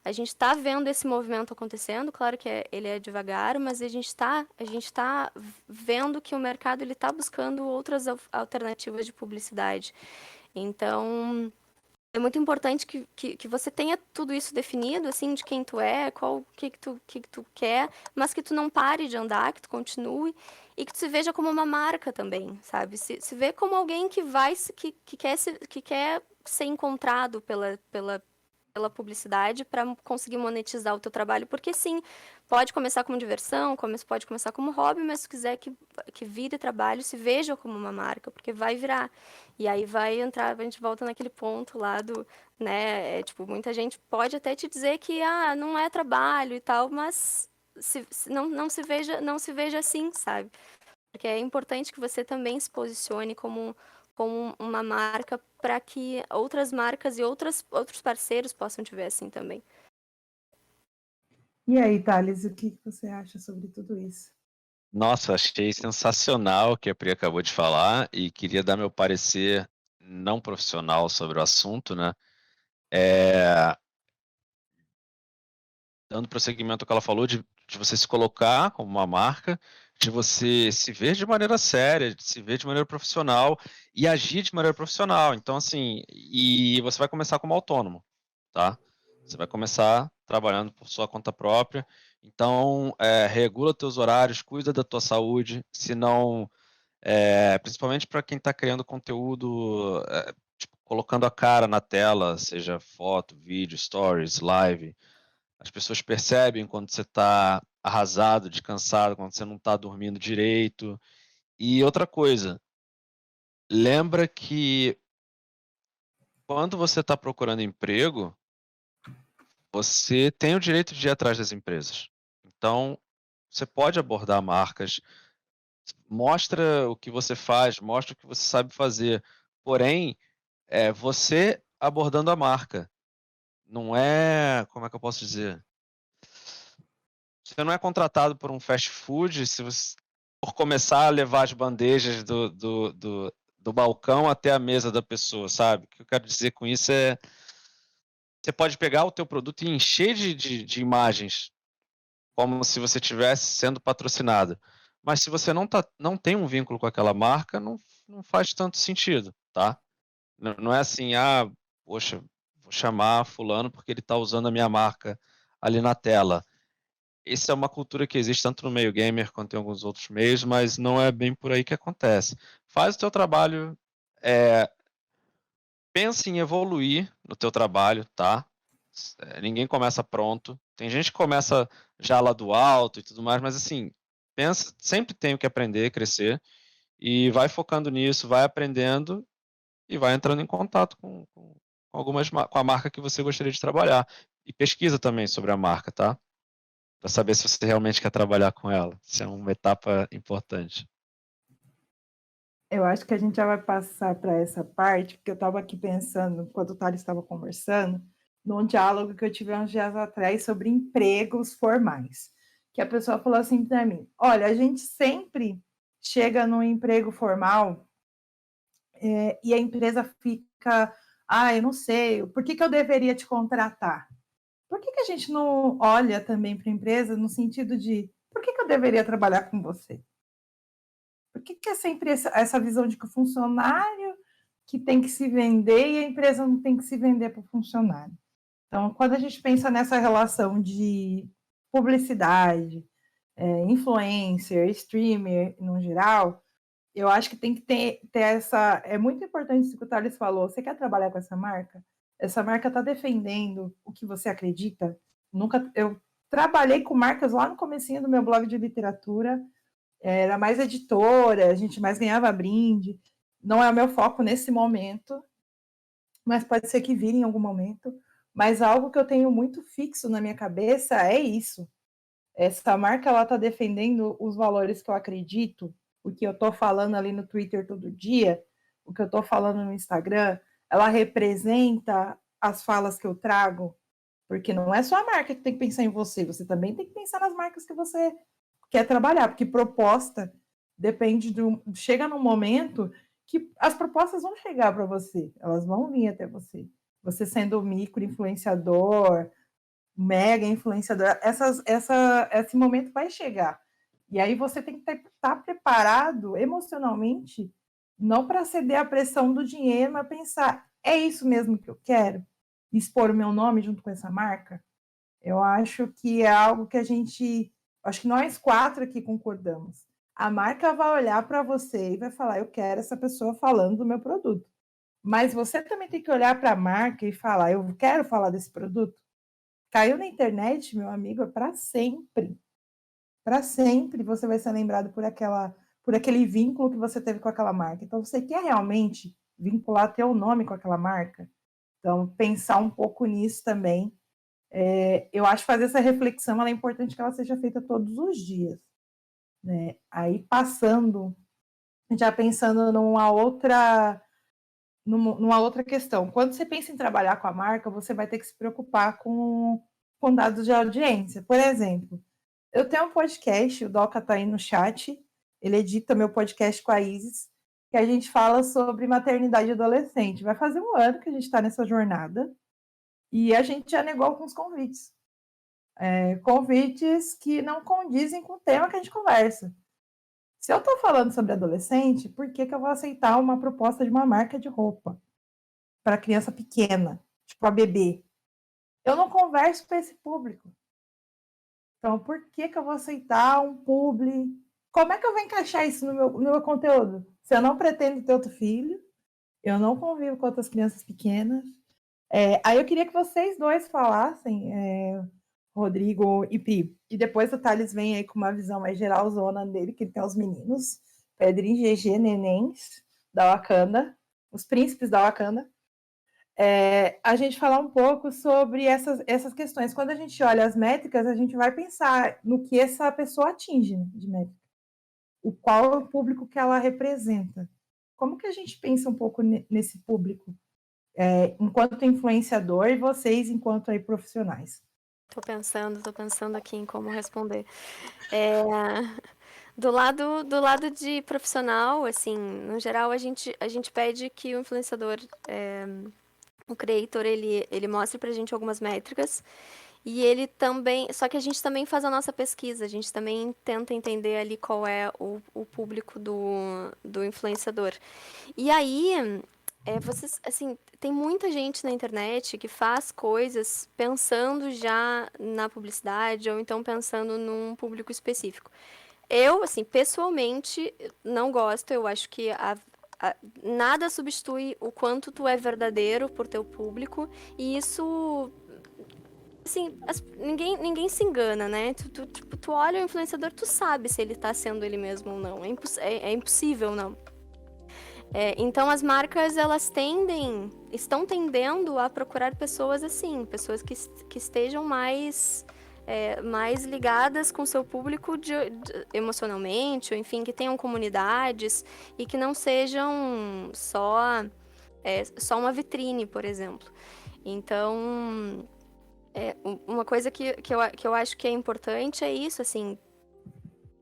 A gente está vendo esse movimento acontecendo, claro que ele é devagar, mas a gente tá vendo que o mercado ele está buscando outras alternativas de publicidade. Então, é muito importante que você tenha tudo isso definido, assim, de quem tu é, o que tu quer, mas que tu não pare de andar, que tu continue e que tu se veja como uma marca também, sabe? Se vê como alguém que vai, que quer ser encontrado pela publicidade para conseguir monetizar o teu trabalho, porque sim, pode começar como diversão, pode começar como hobby, mas se tu quiser que vire trabalho, se veja como uma marca, porque vai virar. E aí vai entrar, a gente volta naquele ponto lá do, né, tipo, muita gente pode até te dizer que, não é trabalho e tal, mas não se veja assim, sabe? Porque é importante que você também se posicione como uma marca para que outras marcas e outros parceiros possam te ver assim também. E aí, Thales, o que você acha sobre tudo isso? Nossa, achei sensacional o que a Pri acabou de falar e queria dar meu parecer não profissional sobre o assunto, né? Dando prosseguimento ao que ela falou, de você se colocar como uma marca, de você se ver de maneira séria, de se ver de maneira profissional e agir de maneira profissional. Então, assim, e você vai começar como autônomo, tá? Você vai começar trabalhando por sua conta própria. Então, regula teus horários, cuida da tua saúde, se não, principalmente para quem está criando conteúdo, tipo, colocando a cara na tela, seja foto, vídeo, stories, live. As pessoas percebem quando você está arrasado, descansado, quando você não está dormindo direito. E outra coisa, lembra que quando você está procurando emprego, você tem o direito de ir atrás das empresas. Então, você pode abordar marcas, mostra o que você faz, mostra o que você sabe fazer. Porém, é você abordando a marca. Não é, como é que eu posso dizer? Você não é contratado por um fast food se você, por começar a levar as bandejas do balcão até a mesa da pessoa, sabe? O que eu quero dizer com isso é você pode pegar o teu produto e encher de imagens, como se você estivesse sendo patrocinado. Mas se você não tem um vínculo com aquela marca, não faz tanto sentido, tá? Não é assim, poxa, vou chamar fulano porque ele está usando a minha marca ali na tela. Essa é uma cultura que existe tanto no meio gamer quanto em alguns outros meios, mas não é bem por aí que acontece. Faz o teu trabalho, pense em evoluir no teu trabalho, tá? Ninguém começa pronto. Tem gente que começa já lá do alto e tudo mais, mas assim, pensa, sempre tem o que aprender, crescer, e vai focando nisso, vai aprendendo e vai entrando em contato com a marca que você gostaria de trabalhar. E pesquisa também sobre a marca, tá? Para saber se você realmente quer trabalhar com ela. Isso é uma etapa importante. Eu acho que a gente já vai passar para essa parte, porque eu estava aqui pensando, enquanto o Thales estava conversando, num diálogo que eu tive uns dias atrás sobre empregos formais. Que a pessoa falou assim para mim: olha, a gente sempre chega num emprego formal e a empresa fica, eu não sei, por que eu deveria te contratar? Por que a gente não olha também para a empresa no sentido de por que eu deveria trabalhar com você? Por que é sempre essa visão de que o funcionário que tem que se vender e a empresa não tem que se vender para o funcionário? Então, quando a gente pensa nessa relação de publicidade, influencer, streamer, no geral, eu acho que tem que ter essa... É muito importante isso que o Thales falou. Você quer trabalhar com essa marca? Essa marca está defendendo o que você acredita? Eu trabalhei com marcas lá no comecinho do meu blog de literatura, era mais editora, a gente mais ganhava brinde. Não é o meu foco nesse momento, mas pode ser que vire em algum momento. Mas algo que eu tenho muito fixo na minha cabeça é isso. Essa marca, ela está defendendo os valores que eu acredito, o que eu estou falando ali no Twitter todo dia, o que eu estou falando no Instagram, ela representa as falas que eu trago, porque não é só a marca que tem que pensar em você, você também tem que pensar nas marcas que você quer trabalhar, porque proposta depende chega num momento que as propostas vão chegar para você, elas vão vir até você. Você sendo micro influenciador, mega influenciador, esse momento vai chegar. E aí você tem que estar preparado emocionalmente Não para ceder à pressão do dinheiro, mas pensar, é isso mesmo que eu quero? Expor o meu nome junto com essa marca? Eu acho que é algo que acho que nós 4 aqui concordamos. A marca vai olhar para você e vai falar, eu quero essa pessoa falando do meu produto. Mas você também tem que olhar para a marca e falar, eu quero falar desse produto. Caiu na internet, meu amigo, é para sempre. Para sempre você vai ser lembrado por aquele vínculo que você teve com aquela marca. Então, você quer realmente vincular teu nome com aquela marca? Então, pensar um pouco nisso também. Eu acho que fazer essa reflexão é importante que ela seja feita todos os dias. Né? Aí, já pensando numa outra questão. Quando você pensa em trabalhar com a marca, você vai ter que se preocupar com dados de audiência. Por exemplo, eu tenho um podcast, o Doca está aí no chat, ele edita meu podcast com a Isis, que a gente fala sobre maternidade adolescente. Vai fazer 1 ano que a gente está nessa jornada e a gente já negou alguns convites. Convites que não condizem com o tema que a gente conversa. Se eu estou falando sobre adolescente, por que eu vou aceitar uma proposta de uma marca de roupa para criança pequena, tipo a bebê? Eu não converso com esse público. Então, por que eu vou aceitar um publi? Como é que eu vou encaixar isso no meu conteúdo? Se eu não pretendo ter outro filho, eu não convivo com outras crianças pequenas. Aí eu queria que vocês dois falassem, Rodrigo e Pri. E depois o Thales vem aí com uma visão mais geralzona dele, que ele tem os meninos, Pedrinho, GG, nenéns da Wakanda, os príncipes da Wakanda. A gente falar um pouco sobre essas questões. Quando a gente olha as métricas, a gente vai pensar no que essa pessoa atinge, né, de métrica. Qual é o público que ela representa. Como que a gente pensa um pouco nesse público, enquanto influenciador e vocês enquanto aí profissionais? Tô pensando aqui em como responder. Do lado de profissional, assim, no geral, a gente pede que o influenciador, o creator, ele mostre pra gente algumas métricas. E ele também. Só que a gente também faz a nossa pesquisa, a gente também tenta entender ali qual é o público do influenciador. E aí, vocês, assim, tem muita gente na internet que faz coisas pensando já na publicidade ou então pensando num público específico. Eu, assim, pessoalmente, não gosto, eu acho que nada substitui o quanto tu é verdadeiro por teu público, e isso assim, ninguém se engana, né? Tu olha o influenciador, tu sabe se ele tá sendo ele mesmo ou não. É impossível não. Então as marcas, elas estão tendendo a procurar pessoas assim, pessoas que estejam mais ligadas com seu público emocionalmente, ou enfim, que tenham comunidades e que não sejam só uma vitrine, por exemplo. Então, uma coisa que eu acho que é importante é isso, assim,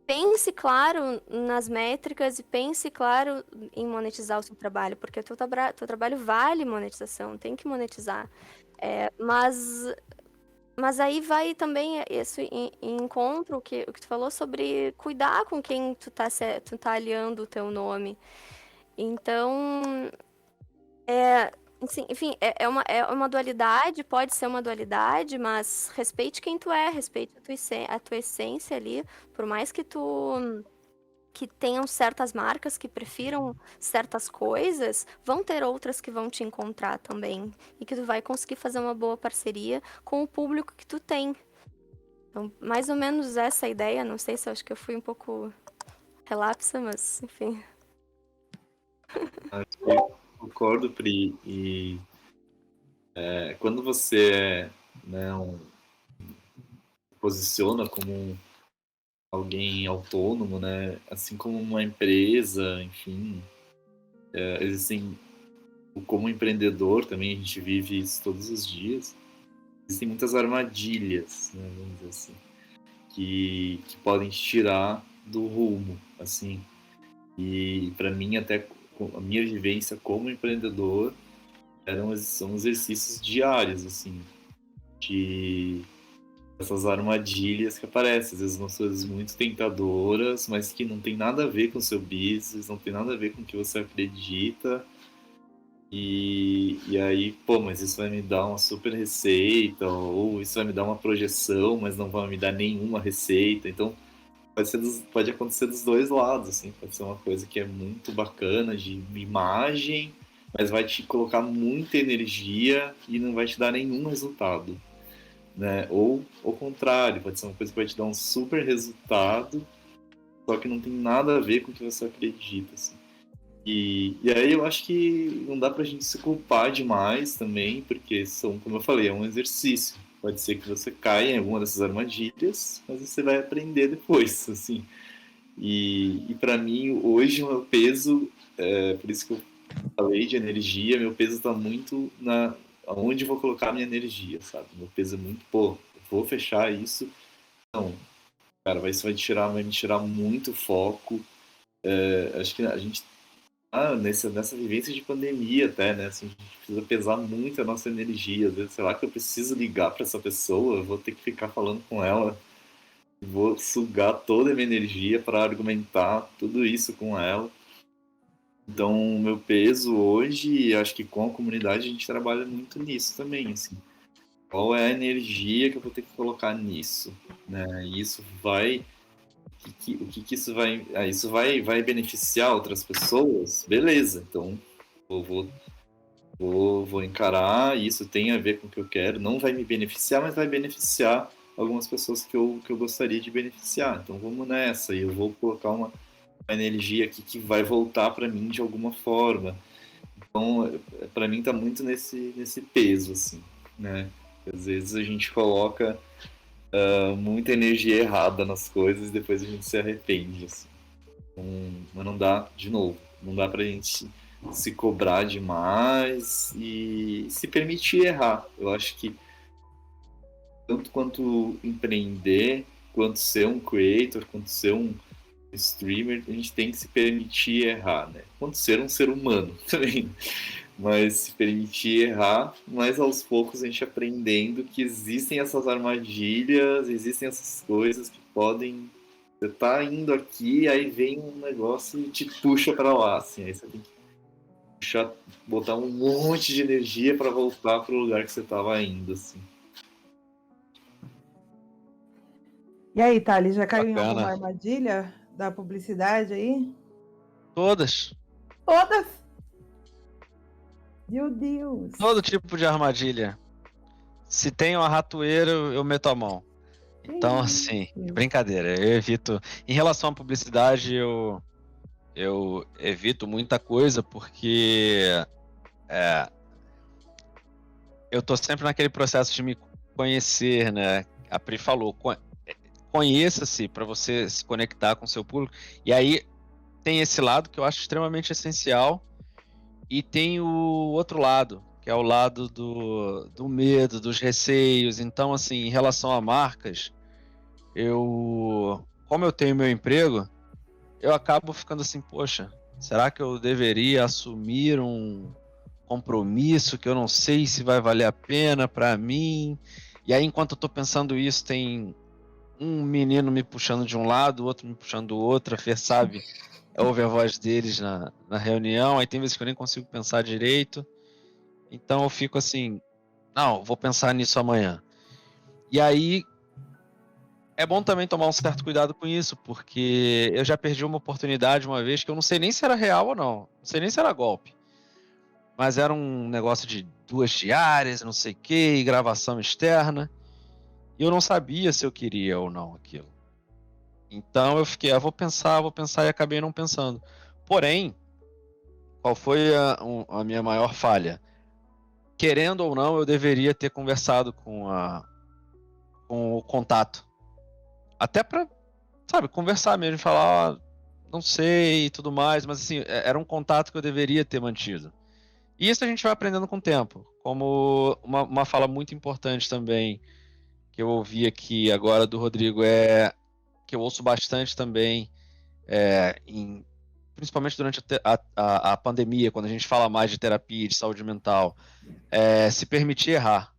pense claro nas métricas e pense claro em monetizar o seu trabalho, porque o teu trabalho vale monetização, tem que monetizar. Mas aí vai também isso em encontro o que tu falou sobre cuidar com quem tu tá aliando o teu nome. Então, enfim, é uma dualidade, pode ser uma dualidade, mas respeite quem tu é, respeite a tua essência ali, por mais que tenham certas marcas que prefiram certas coisas, vão ter outras que vão te encontrar também, e que tu vai conseguir fazer uma boa parceria com o público que tu tem. Então, mais ou menos essa ideia, não sei se eu acho que eu fui um pouco relapsa, mas enfim. Eu concordo, Pri, e quando você posiciona como alguém autônomo, né, assim como uma empresa, enfim, existem, como empreendedor também, a gente vive isso todos os dias, existem muitas armadilhas, né, vamos dizer assim, que podem te tirar do rumo, assim, e para mim até a minha vivência como empreendedor são exercícios diários, assim, de essas armadilhas que aparecem. Às vezes umas coisas muito tentadoras, mas que não tem nada a ver com o seu business, não tem nada a ver com o que você acredita. E aí, pô, mas isso vai me dar uma super receita, ou isso vai me dar uma projeção, mas não vai me dar nenhuma receita. Então, pode acontecer dos dois lados, assim. Pode ser uma coisa que é muito bacana de imagem, mas vai te colocar muita energia e não vai te dar nenhum resultado, né? Ou ao contrário, pode ser uma coisa que vai te dar um super resultado, só que não tem nada a ver com o que você acredita, assim. E aí eu acho que não dá pra gente se culpar demais também, porque são, como eu falei, é um exercício. Pode ser que você caia em alguma dessas armadilhas, mas você vai aprender depois, assim. E para mim, hoje, o meu peso, por isso que eu falei de energia, meu peso tá muito na aonde eu vou colocar a minha energia, sabe? Meu peso é muito, pô, eu vou fechar isso. Não, cara, isso vai me tirar muito foco. Acho que a gente nessa vivência de pandemia até, né? Assim, a gente precisa pesar muito a nossa energia. Às vezes, sei lá, que eu preciso ligar para essa pessoa, eu vou ter que ficar falando com ela, vou sugar toda a minha energia para argumentar tudo isso com ela. Então, o meu peso hoje, acho que com a comunidade a gente trabalha muito nisso também, assim. Qual é a energia que eu vou ter que colocar nisso, né? E isso vai o que isso vai. Isso vai beneficiar outras pessoas? Beleza, então eu vou encarar, isso tem a ver com o que eu quero. Não vai me beneficiar, mas vai beneficiar algumas pessoas que eu gostaria de beneficiar. Então vamos nessa, e eu vou colocar uma energia aqui que vai voltar para mim de alguma forma. Então, para mim, tá muito nesse peso, assim, né? Às vezes a gente coloca muita energia errada nas coisas e depois a gente se arrepende, assim. Mas não dá, de novo, não dá pra gente se cobrar demais e se permitir errar. Eu acho que tanto quanto empreender, quanto ser um creator, quanto ser um streamer, a gente tem que se permitir errar, né? Quanto ser um ser humano também. Mas se permitir errar, mas aos poucos a gente aprendendo que existem essas armadilhas, existem essas coisas que podem. Você tá indo aqui, aí vem um negócio e te puxa para lá, assim. Aí você tem que puxar, botar um monte de energia para voltar pro lugar que você tava indo, assim. E aí, Thales, já caiu em Bacana. alguma armadilha da publicidade aí? Todas. Todas! Meu Deus! Todo tipo de armadilha. Se tem uma ratoeira, eu meto a mão. Então, assim, brincadeira, eu evito. Em relação à publicidade, eu evito muita coisa porque eu tô sempre naquele processo de me conhecer, né? A Pri falou, conheça-se para você se conectar com o seu público. E aí tem esse lado que eu acho extremamente essencial e tem o outro lado, que é o lado do medo, dos receios. Então, assim, em relação a marcas, como eu tenho meu emprego, eu acabo ficando assim, poxa, será que eu deveria assumir um compromisso que eu não sei se vai valer a pena para mim? E aí, enquanto eu tô pensando isso, tem um menino me puxando de um lado, o outro me puxando do outro, a Fer sabe, ouve a voz deles na reunião, aí tem vezes que eu nem consigo pensar direito, então eu fico assim, não, vou pensar nisso amanhã. E aí, é bom também tomar um certo cuidado com isso, porque eu já perdi uma oportunidade uma vez que eu não sei nem se era real ou não sei nem se era golpe, mas era um negócio de 2 diárias, não sei o que, gravação externa, e eu não sabia se eu queria ou não aquilo. Então eu fiquei, vou pensar, e acabei não pensando. Porém, qual foi a minha maior falha? Querendo ou não, eu deveria ter conversado com o contato. Até para, sabe, conversar mesmo, falar, não sei e tudo mais, mas assim, era um contato que eu deveria ter mantido. E isso a gente vai aprendendo com o tempo. Como uma fala muito importante também, que eu ouvi aqui agora do Rodrigo, que eu ouço bastante também, principalmente durante a pandemia, quando a gente fala mais de terapia, de saúde mental, se permitir errar.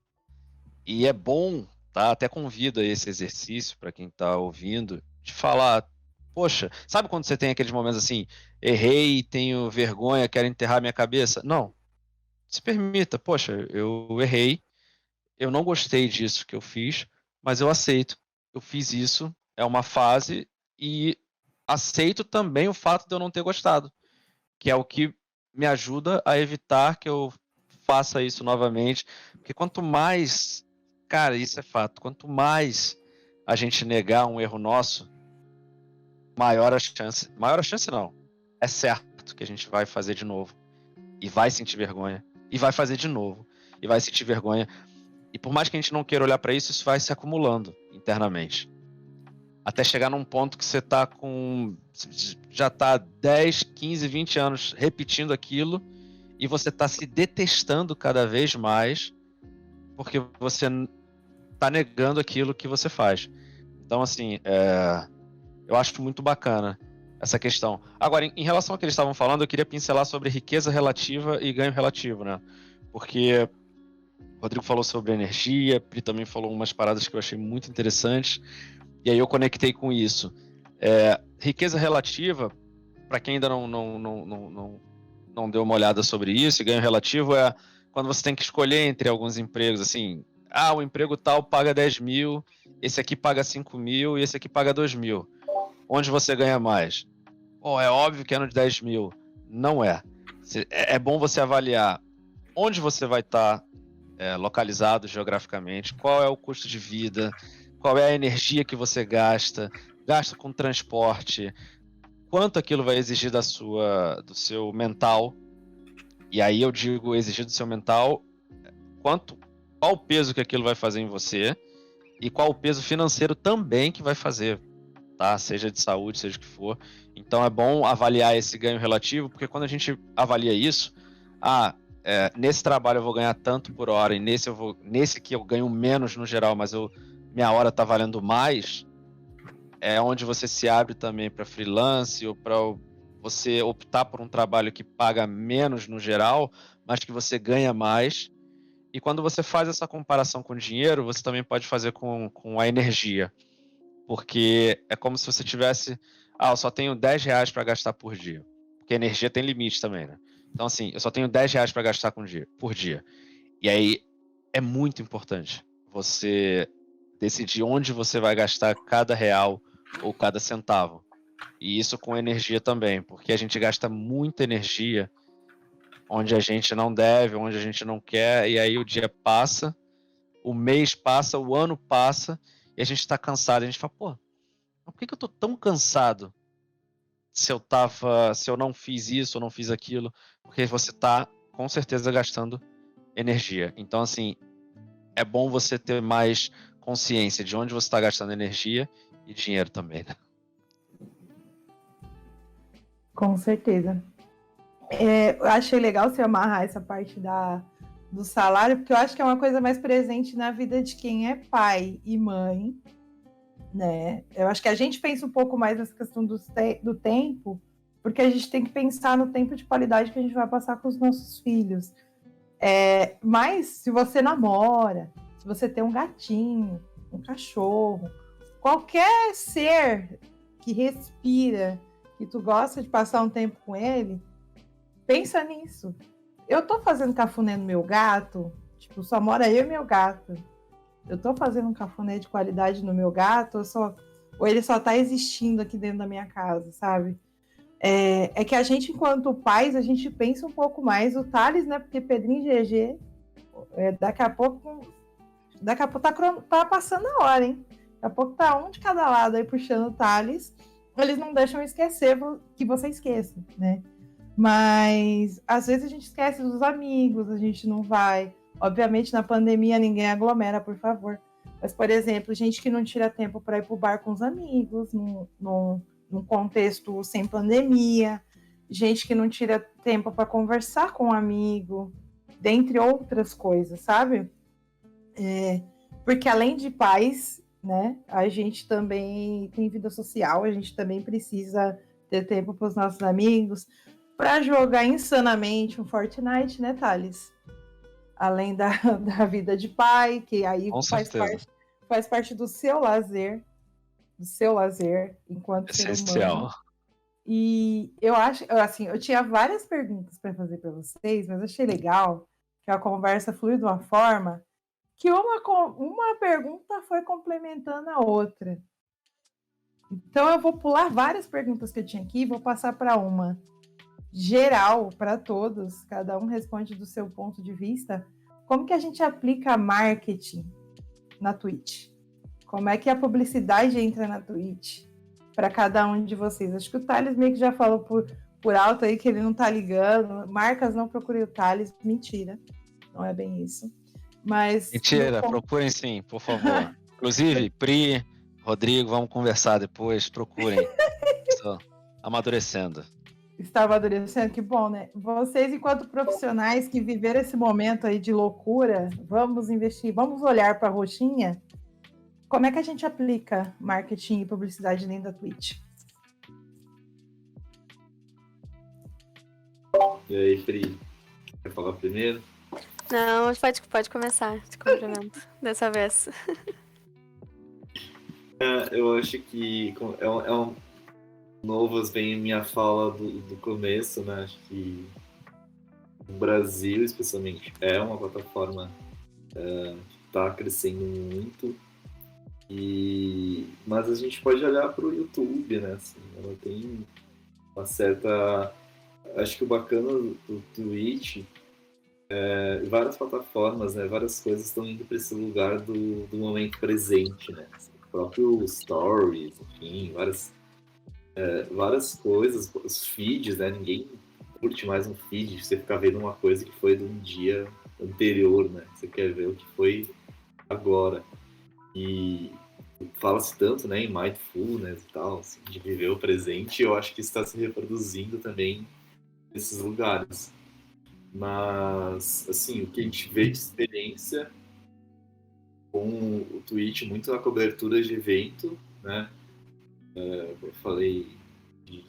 E é bom tá? Até convido a esse exercício para quem está ouvindo, de falar, poxa, sabe quando você tem aqueles momentos assim, errei, tenho vergonha, quero enterrar minha cabeça? Não, se permita, poxa, eu errei, eu não gostei disso que eu fiz, mas eu aceito, eu fiz isso, é uma fase e aceito também o fato de eu não ter gostado, que é o que me ajuda a evitar que eu faça isso novamente, porque quanto mais, cara, isso é fato, quanto mais a gente negar um erro nosso, maior a chance não, é certo que a gente vai fazer de novo, e vai sentir vergonha, e vai fazer de novo, e vai sentir vergonha, e por mais que a gente não queira olhar para isso, isso vai se acumulando internamente. Até chegar num ponto que você tá com. Já tá 10, 15, 20 anos repetindo aquilo e você tá se detestando cada vez mais porque você tá negando aquilo que você faz. Então, assim, eu acho muito bacana essa questão. Agora, em relação ao que eles estavam falando, eu queria pincelar sobre riqueza relativa e ganho relativo, né? Porque o Rodrigo falou sobre energia, Pri também falou umas paradas que eu achei muito interessantes. E aí eu conectei com isso. Riqueza relativa, para quem ainda não deu uma olhada sobre isso, e ganho relativo é quando você tem que escolher entre alguns empregos, assim, o emprego tal paga 10 mil, esse aqui paga 5 mil e esse aqui paga 2 mil. Onde você ganha mais? É óbvio que é no de 10 mil. Não é. É bom você avaliar onde você vai estar localizado geograficamente, qual é o custo de vida, qual é a energia que você gasta com transporte, quanto aquilo vai exigir do seu mental. E aí eu digo exigir do seu mental, qual o peso que aquilo vai fazer em você e qual o peso financeiro também que vai fazer, tá? Seja de saúde, seja o que for. Então é bom avaliar esse ganho relativo, porque quando a gente avalia isso, nesse trabalho eu vou ganhar tanto por hora e nesse aqui eu ganho menos no geral, mas minha hora está valendo mais, é onde você se abre também para freelance ou para você optar por um trabalho que paga menos no geral, mas que você ganha mais. E quando você faz essa comparação com o dinheiro, você também pode fazer com a energia, porque é como se você tivesse, eu só tenho 10 reais para gastar por dia, porque a energia tem limite também, né? Então, assim, eu só tenho 10 reais para gastar por dia. E aí é muito importante você decidir onde você vai gastar cada real ou cada centavo. E isso com energia também, porque a gente gasta muita energia onde a gente não deve, onde a gente não quer, e aí o dia passa, o mês passa, o ano passa, e a gente está cansado. A gente fala, por que eu tô tão cansado se eu não fiz isso, ou não fiz aquilo? Porque você tá, com certeza, gastando energia. Então, assim, é bom você ter mais consciência de onde você está gastando energia e dinheiro também, né? Com certeza. Eu achei legal você amarrar essa parte do salário, porque eu acho que é uma coisa mais presente na vida de quem é pai e mãe, né? Eu acho que a gente pensa um pouco mais nessa questão do tempo, porque a gente tem que pensar no tempo de qualidade que a gente vai passar com os nossos filhos. Mas se você namora, se você tem um gatinho, um cachorro, qualquer ser que respira, que tu gosta de passar um tempo com ele, pensa nisso. Eu tô fazendo cafuné no meu gato, tipo, só mora eu e meu gato. Eu tô fazendo um cafuné de qualidade no meu gato, ou ele só tá existindo aqui dentro da minha casa, sabe? É que a gente, enquanto pais, a gente pensa um pouco mais. O Thales, né? Porque Pedrinho e GG, daqui a pouco tá passando a hora, hein? Daqui a pouco tá um de cada lado aí puxando o Thales. Eles não deixam esquecer que você esqueça, né? Mas às vezes a gente esquece dos amigos, a gente não vai. Obviamente, na pandemia, ninguém aglomera, por favor. Mas, por exemplo, gente que não tira tempo para ir pro bar com os amigos, num contexto sem pandemia, gente que não tira tempo para conversar com um amigo, dentre outras coisas, sabe? Porque além de pais, né, a gente também tem vida social, a gente também precisa ter tempo para os nossos amigos, para jogar insanamente um Fortnite, né, Thales? Além da vida de pai, que aí faz parte do seu lazer enquanto ser humano. Essencial. E eu acho, assim, eu tinha várias perguntas para fazer para vocês, mas achei legal que a conversa flui de uma forma que uma pergunta foi complementando a outra. Então eu vou pular várias perguntas que eu tinha aqui e vou passar para uma geral para todos, cada um responde do seu ponto de vista. Como que a gente aplica marketing na Twitch? Como é que a publicidade entra na Twitch para cada um de vocês? Acho que o Thales meio que já falou por alto aí que ele não tá ligando. Marcas, não procurem o Thales. Mentira, não é bem isso. Mas Mentira, procurem sim, por favor. Inclusive, Pri, Rodrigo, vamos conversar depois, procurem. Estou amadurecendo. Está amadurecendo, que bom, né? Vocês, enquanto profissionais que viveram esse momento aí de loucura, vamos investir, vamos olhar para a roxinha. Como é que a gente aplica marketing e publicidade dentro da Twitch? E aí, Pri, quer falar primeiro? Não, pode começar, te cumprimento dessa vez. Eu acho que é um novas vem minha fala do começo, né? Acho que o Brasil, especialmente, é uma plataforma que está crescendo muito. Mas a gente pode olhar para o YouTube, né? Assim, ela tem uma certa... Acho que o bacana do Twitch várias plataformas, né? Várias coisas estão indo para esse lugar do momento presente, né? Assim, o próprio Stories, enfim, várias coisas, os feeds, né? Ninguém curte mais um feed, você ficar vendo uma coisa que foi de um dia anterior, né? Você quer ver o que foi agora. E fala-se tanto, né, em mindfulness e tal, assim, de viver o presente, e eu acho que isso está se reproduzindo também nesses lugares. Mas, assim, o que a gente vê de experiência com o Twitch, muito na cobertura de evento, né? Eu falei de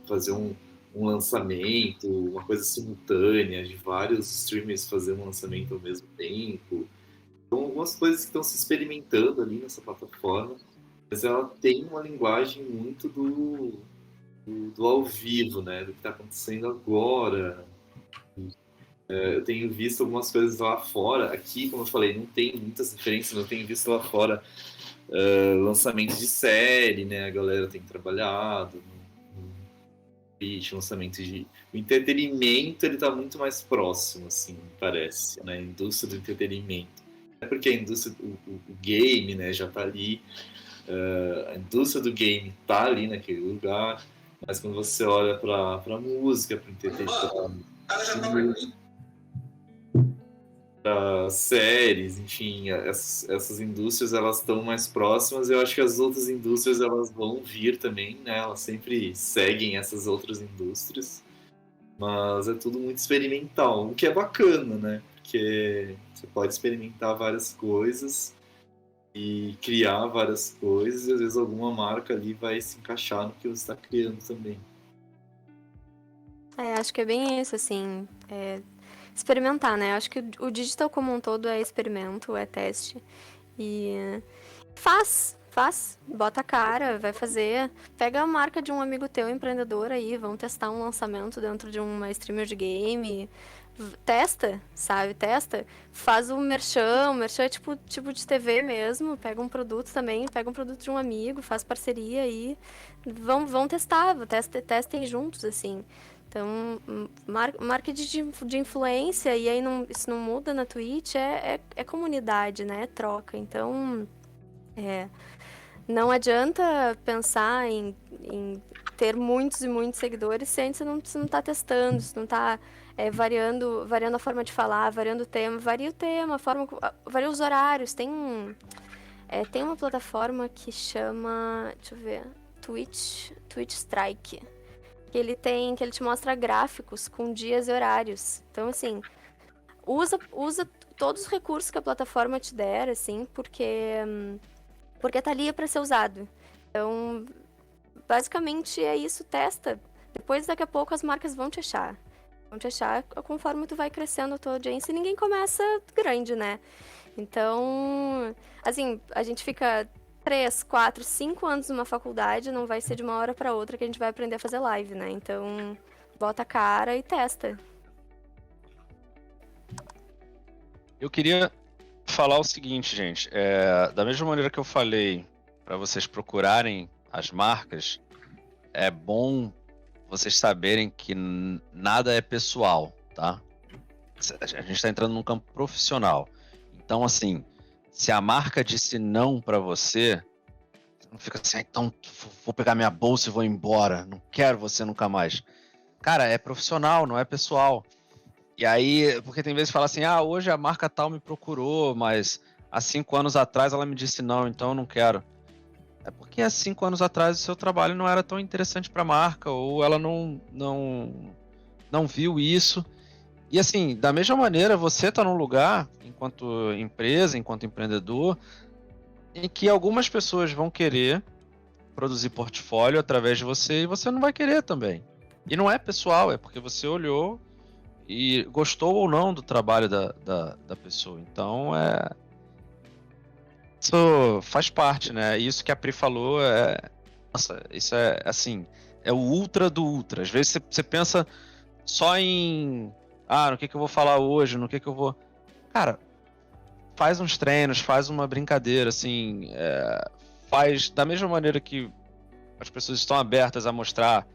fazer um lançamento, uma coisa simultânea, de vários streamers fazer um lançamento ao mesmo tempo. Então, algumas coisas que estão se experimentando ali nessa plataforma, mas ela tem uma linguagem muito do ao vivo, né? Do que está acontecendo agora. Eu tenho visto algumas coisas lá fora. Aqui, como eu falei, não tem muitas referências, mas eu tenho visto lá fora lançamentos de série, né? A galera tem trabalhado no Twitch, lançamentos de... O entretenimento, ele está muito mais próximo, assim, parece, né? A indústria do entretenimento. É porque a indústria, o game, né, já está ali, a indústria do game está ali naquele lugar, mas quando você olha para a música, para o entretenimento, para séries, enfim, essas indústrias elas estão mais próximas. Eu acho que as outras indústrias elas vão vir também, né? Elas sempre seguem essas outras indústrias, mas é tudo muito experimental, o que é bacana, né? Porque você pode experimentar várias coisas e criar várias coisas, e às vezes alguma marca ali vai se encaixar no que você está criando também. Acho que é bem isso, assim, experimentar, né? Acho que o digital como um todo é experimento, é teste. E faz, bota a cara, vai fazer. Pega a marca de um amigo teu, empreendedor aí, vão testar um lançamento dentro de uma streamer de game. Testa, sabe? Testa. Faz o merchan é tipo de TV mesmo. Pega um produto também, pega um produto de um amigo, faz parceria aí. Vão testar, testem juntos, assim. Então, marketing de influência, e aí isso não muda na Twitch, é comunidade, né? É troca. Então, não adianta pensar em ter muitos e muitos seguidores se você não está testando, se não está variando a forma de falar, variando o tema, varia os horários. Tem uma plataforma que chama, deixa eu ver, Twitch Strike, que ele te mostra gráficos com dias e horários. Então, assim, usa todos os recursos que a plataforma te der, assim, porque tá ali para ser usado. Então, basicamente é isso, testa. Depois, daqui a pouco, as marcas vão te achar conforme tu vai crescendo a tua audiência, e ninguém começa grande, né? Então, assim, a gente fica 3, 4, 5 anos numa faculdade, não vai ser de uma hora pra outra que a gente vai aprender a fazer live, né? Então, bota a cara e testa. Eu queria falar o seguinte, gente. Da mesma maneira que eu falei para vocês procurarem as marcas, é bom vocês saberem que nada é pessoal, tá? A gente está entrando num campo profissional. Então, assim, se a marca disse não para você, não fica assim, então vou pegar minha bolsa e vou embora. Não quero você nunca mais. Cara, é profissional, não é pessoal. E aí, porque tem vezes que fala assim, hoje a marca tal me procurou, mas há 5 anos atrás ela me disse não, então eu não quero. É porque há 5 anos atrás o seu trabalho não era tão interessante para a marca, ou ela não viu isso. E assim, da mesma maneira, você está num lugar, enquanto empresa, enquanto empreendedor, em que algumas pessoas vão querer produzir portfólio através de você e você não vai querer também. E não é pessoal, é porque você olhou e gostou ou não do trabalho da pessoa. Então, isso faz parte, né? Isso que a Pri falou nossa, isso é assim, é o ultra do ultra. Às vezes você pensa só em no que eu vou falar hoje, no que eu vou. Cara, faz uns treinos, faz uma brincadeira, assim, faz da mesma maneira que as pessoas estão abertas a mostrar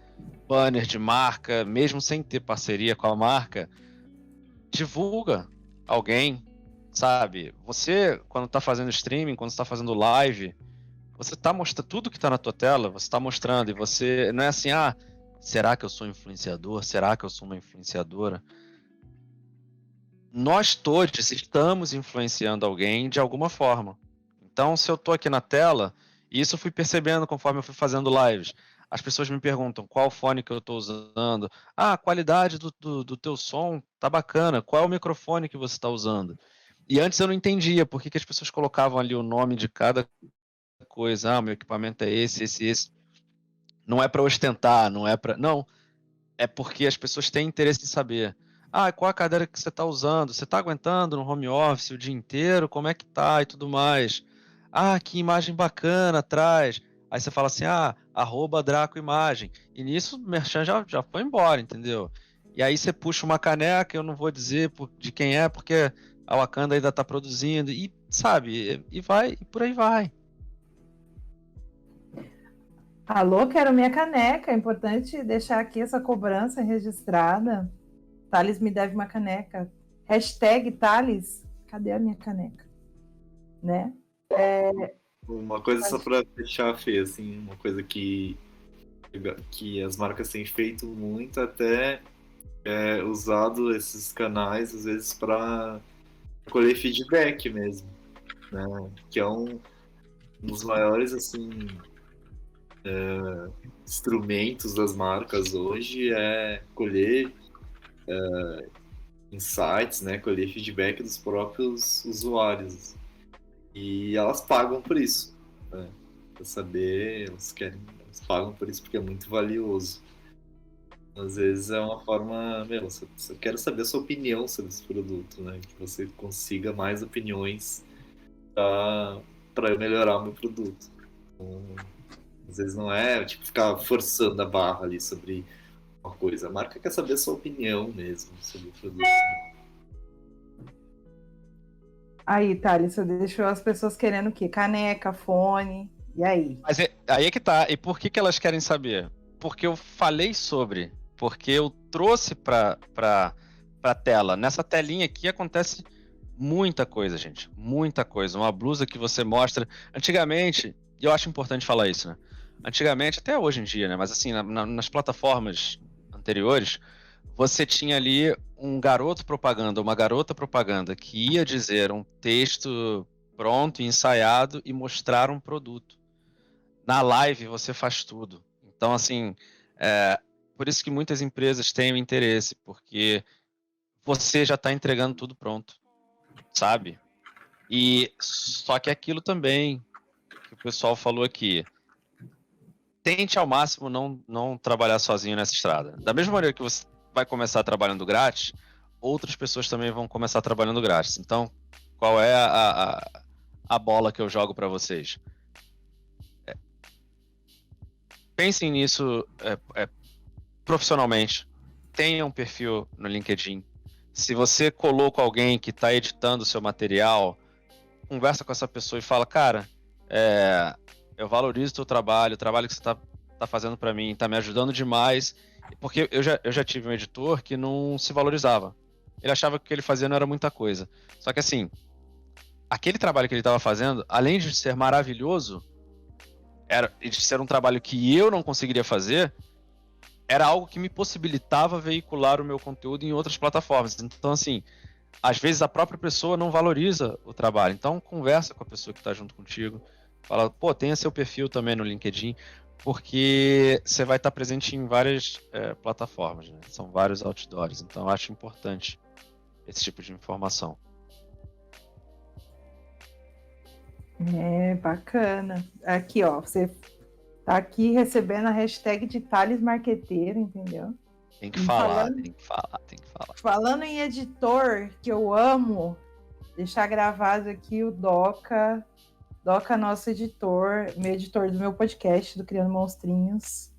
banner de marca, mesmo sem ter parceria com a marca, divulga alguém, sabe? Você, quando tá fazendo streaming, quando está fazendo live, você tá mostrando tudo que tá na tua tela, você tá mostrando, e você não é assim, será que eu sou influenciador? Será que eu sou uma influenciadora? Nós todos estamos influenciando alguém de alguma forma. Então, se eu tô aqui na tela, e isso eu fui percebendo conforme eu fui fazendo lives, as pessoas me perguntam qual fone que eu estou usando. A qualidade do teu som tá bacana. Qual é o microfone que você está usando? E antes eu não entendia por que as pessoas colocavam ali o nome de cada coisa. Meu equipamento é esse. Não é para ostentar, não é para... Não, é porque as pessoas têm interesse em saber. Qual a cadeira que você está usando? Você está aguentando no home office o dia inteiro? Como é que tá e tudo mais? Que imagem bacana atrás. Aí você fala assim, @DracoImagem. E nisso o merchan já foi embora, entendeu? E aí você puxa uma caneca, eu não vou dizer de quem é, porque a Wakanda ainda está produzindo. E, sabe, e vai, e por aí vai. Alô, quero minha caneca. É importante deixar aqui essa cobrança registrada. Thales me deve uma caneca. #Thales, cadê a minha caneca? Né? Uma coisa só para fechar, Fê, assim, uma coisa que as marcas têm feito muito, até usado esses canais, às vezes, para colher feedback mesmo, né? Que é um dos maiores, assim, instrumentos das marcas hoje, é colher insights, né? Colher feedback dos próprios usuários. E elas pagam por isso, né? Pra saber, elas pagam por isso porque é muito valioso. Às vezes é uma forma, eu quero saber a sua opinião sobre esse produto, né? Que você consiga mais opiniões para eu melhorar o meu produto. Então, às vezes não é tipo ficar forçando a barra ali sobre uma coisa. A marca quer saber a sua opinião mesmo sobre o produto. Aí, Thales, você deixou as pessoas querendo o quê? Caneca, fone, e aí? Mas aí é que tá. E por que elas querem saber? Porque eu falei sobre. Porque eu trouxe pra tela. Nessa telinha aqui acontece muita coisa, gente. Muita coisa. Uma blusa que você mostra. Antigamente, e eu acho importante falar isso, né? Antigamente, até hoje em dia, né? Mas assim, nas plataformas anteriores, você tinha ali um garoto propaganda, uma garota propaganda que ia dizer um texto pronto, ensaiado e mostrar um produto. Na live você faz tudo. Então, assim, por isso que muitas empresas têm o interesse, porque você já está entregando tudo pronto, sabe? E só que aquilo também que o pessoal falou aqui, tente ao máximo não trabalhar sozinho nessa estrada. Da mesma maneira que você vai começar trabalhando grátis, outras pessoas também vão começar trabalhando grátis. Então, qual é a bola que eu jogo para vocês? Pensem nisso profissionalmente. Tenha um perfil no LinkedIn. Se você colocou alguém que está editando o seu material, conversa com essa pessoa e fala, cara, eu valorizo o trabalho que você tá fazendo para mim, tá me ajudando demais. Porque eu já tive um editor que não se valorizava. Ele achava que o que ele fazia não era muita coisa. Só que assim, aquele trabalho que ele estava fazendo, além de ser maravilhoso, de ser um trabalho que eu não conseguiria fazer, era algo que me possibilitava veicular o meu conteúdo em outras plataformas. Então, assim, às vezes a própria pessoa não valoriza o trabalho. Então, conversa com a pessoa que está junto contigo. Fala, pô, tenha seu perfil também no LinkedIn, porque você vai estar presente em várias plataformas, né? São vários outdoors. Então, eu acho importante esse tipo de informação. Bacana. Aqui, ó, você tá aqui recebendo a hashtag de Thales Marqueteiro, entendeu? Tem que falar, tem que falar. Falando em editor, que eu amo, deixar gravado aqui o Doca, nosso editor, meu editor do meu podcast, do Criando Monstrinhos.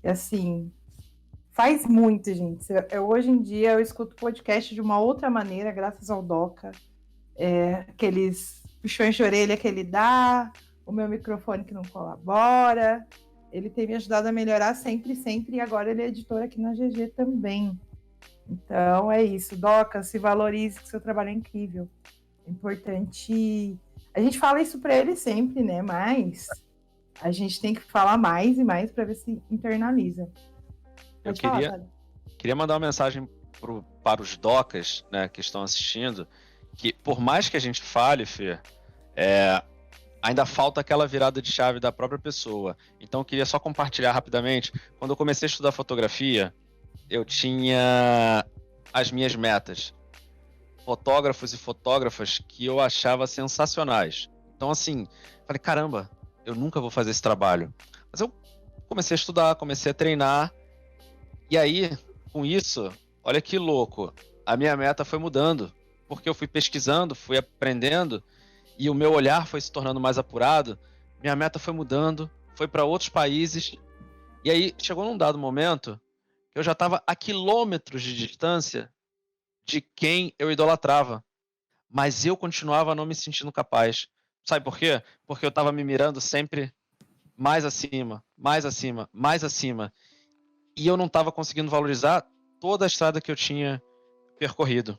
E assim, faz muito, gente. Hoje em dia eu escuto podcast de uma outra maneira, graças ao Doca. Aqueles puxões de orelha que ele dá, o meu microfone que não colabora. Ele tem me ajudado a melhorar sempre, e agora ele é editor aqui na GG também. Então é isso, Doca, se valorize, que seu trabalho é incrível. É importante. A gente fala isso para ele sempre, né? Mas a gente tem que falar mais e mais para ver se internaliza. Eu queria mandar uma mensagem para os docas, né, que estão assistindo, que por mais que a gente fale, Fê, ainda falta aquela virada de chave da própria pessoa. Então eu queria só compartilhar rapidamente. Quando eu comecei a estudar fotografia, eu tinha as minhas metas. Fotógrafos e fotógrafas que eu achava sensacionais. Então assim, falei, caramba, eu nunca vou fazer esse trabalho. Mas eu comecei a estudar, comecei a treinar. E aí, com isso, olha que louco, a minha meta foi mudando. Porque eu fui pesquisando, fui aprendendo, e o meu olhar foi se tornando mais apurado, minha meta foi mudando, foi para outros países, e aí chegou num dado momento que eu já estava a quilômetros de distância de quem eu idolatrava, mas eu continuava não me sentindo capaz. Sabe por quê? Porque eu estava me mirando sempre mais acima, mais acima, mais acima, e eu não estava conseguindo valorizar toda a estrada que eu tinha percorrido.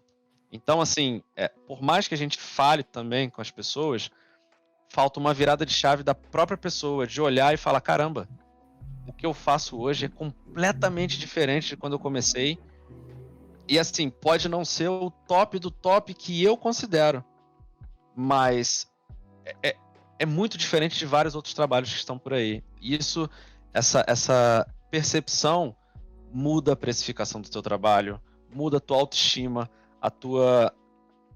Então, assim, por mais que a gente fale também com as pessoas, falta uma virada de chave da própria pessoa, de olhar e falar, caramba, o que eu faço hoje é completamente diferente de quando eu comecei. E assim, pode não ser o top do top que eu considero, mas é muito diferente de vários outros trabalhos que estão por aí. E isso, essa percepção muda a precificação do teu trabalho, muda a tua autoestima, a tua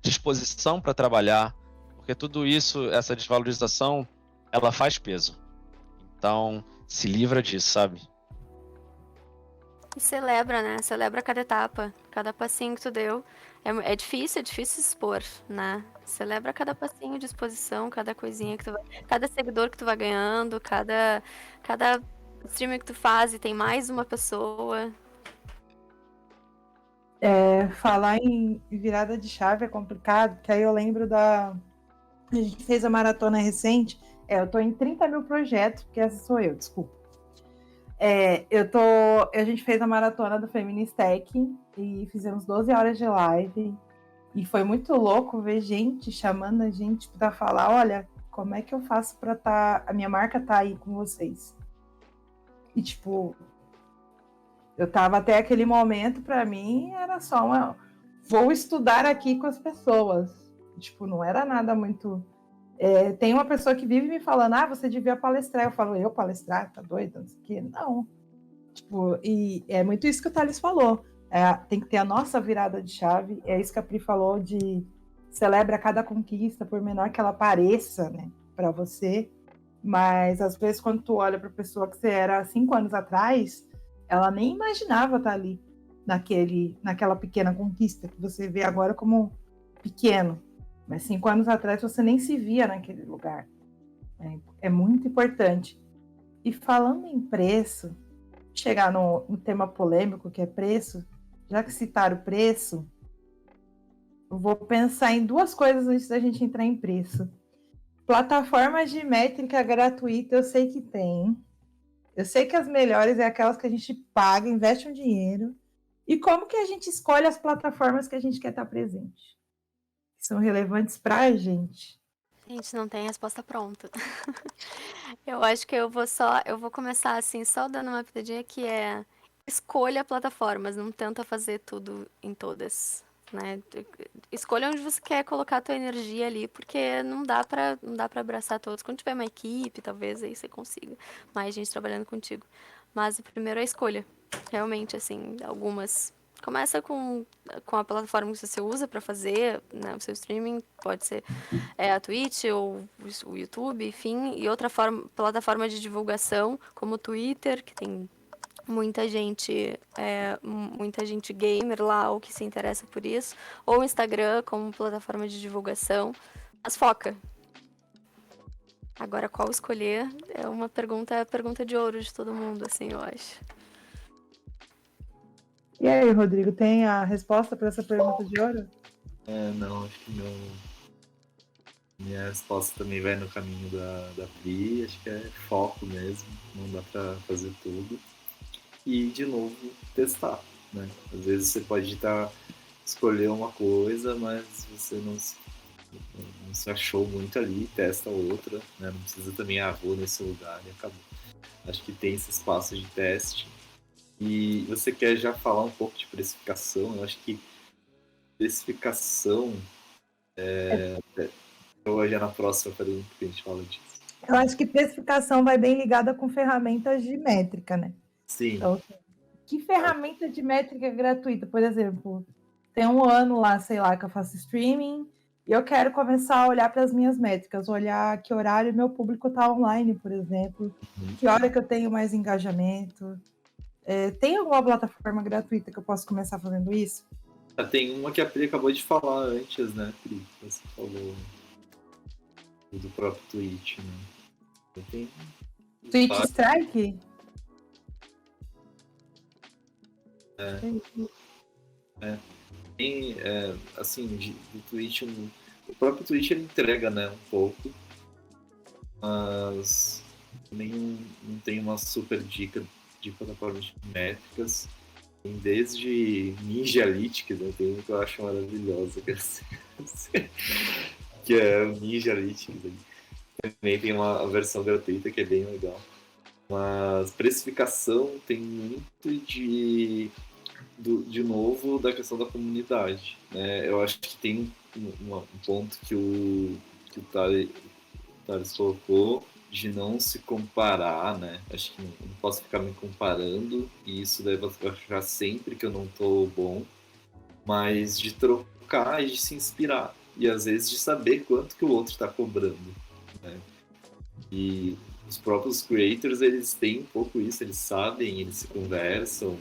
disposição para trabalhar, porque tudo isso, essa desvalorização, ela faz peso. Então, se livra disso, sabe? E celebra, né? Celebra cada etapa, cada passinho que tu deu. É difícil expor, né? Celebra cada passinho de exposição, cada coisinha que tu vai... Cada seguidor que tu vai ganhando, cada streaming que tu faz e tem mais uma pessoa. Falar em virada de chave é complicado, porque aí eu lembro a gente fez a maratona recente, eu tô em 30 mil projetos, porque essa sou eu, desculpa. A gente fez a maratona do Feministech e fizemos 12 horas de live, e foi muito louco ver gente chamando a gente para falar, olha, como é que eu faço para a minha marca tá aí com vocês? E tipo, eu tava até aquele momento, para mim, era só vou estudar aqui com as pessoas. Tipo, não era nada muito... tem uma pessoa que vive me falando, você devia palestrar. Eu falo, eu palestrar? Tá doida? Não sei o quê. Não. Tipo, e é muito isso que o Thales falou. Tem que ter a nossa virada de chave. É isso que a Pri falou de celebra cada conquista, por menor que ela pareça, né, para você. Mas, às vezes, quando tu olha para a pessoa que você era 5 anos atrás, ela nem imaginava estar ali naquela pequena conquista que você vê agora como pequeno. Mas 5 anos atrás você nem se via naquele lugar. É muito importante. E falando em preço, chegar no tema polêmico que é preço, já que citaram o preço, eu vou pensar em 2 coisas antes da gente entrar em preço. Plataformas de métrica gratuita eu sei que tem. Eu sei que as melhores é aquelas que a gente paga, investe um dinheiro. E como que a gente escolhe as plataformas que a gente quer estar presente? Que são relevantes para a gente. Gente, não tem resposta pronta. Eu acho que eu vou começar assim, só dando uma pitadinha que é escolha plataformas, não tenta fazer tudo em todas, né? Escolha onde você quer colocar a tua energia ali, porque não dá para abraçar todos. Quando tiver uma equipe, talvez aí você consiga mais gente trabalhando contigo. Mas o primeiro é a escolha. Realmente, assim, algumas. Começa com a plataforma que você usa para fazer, né, o seu streaming, pode ser a Twitch ou o YouTube, enfim, e outra plataforma de divulgação, como o Twitter, que tem muita gente gamer lá ou que se interessa por isso, ou o Instagram como plataforma de divulgação. Mas foca. Agora, qual escolher é uma pergunta de ouro de todo mundo, assim, eu acho. E aí, Rodrigo, tem a resposta para essa pergunta de ouro? Não, acho que não. Minha resposta também vai no caminho da Pri, acho que é foco mesmo, não dá pra fazer tudo. E, de novo, testar, né? Às vezes você pode escolher uma coisa, mas você não se achou muito ali, testa outra, né? Não precisa também, vou nesse lugar e acabou. Acho que tem esse espaço de teste. E você quer já falar um pouco de precificação? Eu acho que precificação hoje é na próxima pergunta que a gente fala disso. Eu acho que precificação vai bem ligada com ferramentas de métrica, né? Sim. Então, que ferramenta de métrica gratuita? Por exemplo, tem um ano lá, sei lá, que eu faço streaming e eu quero começar a olhar para as minhas métricas, olhar que horário meu público está online, por exemplo, que hora que eu tenho mais engajamento. Tem alguma plataforma gratuita que eu possa começar fazendo isso? Tem uma que a Pri acabou de falar antes, né, Pri? Você falou do próprio Twitch, né? Tem Twitch Strike? Tem, assim, do Twitch, o próprio Twitch ele entrega, né, um pouco, mas também não tem uma super dica de plataformas de métricas. Tem desde Ninja Analytics, né, tem uma que eu acho maravilhosa, que é o Ninja Analytics. Também tem uma versão gratuita que é bem legal. Mas precificação tem muito de novo da questão da comunidade, né? Eu acho que tem um ponto que o Thales colocou de não se comparar, né? Acho que não posso ficar me comparando e isso deve achar sempre que eu não tô bom, mas de trocar e de se inspirar e às vezes de saber quanto que o outro está cobrando, né? E os próprios creators, eles têm um pouco isso, eles sabem, eles se conversam,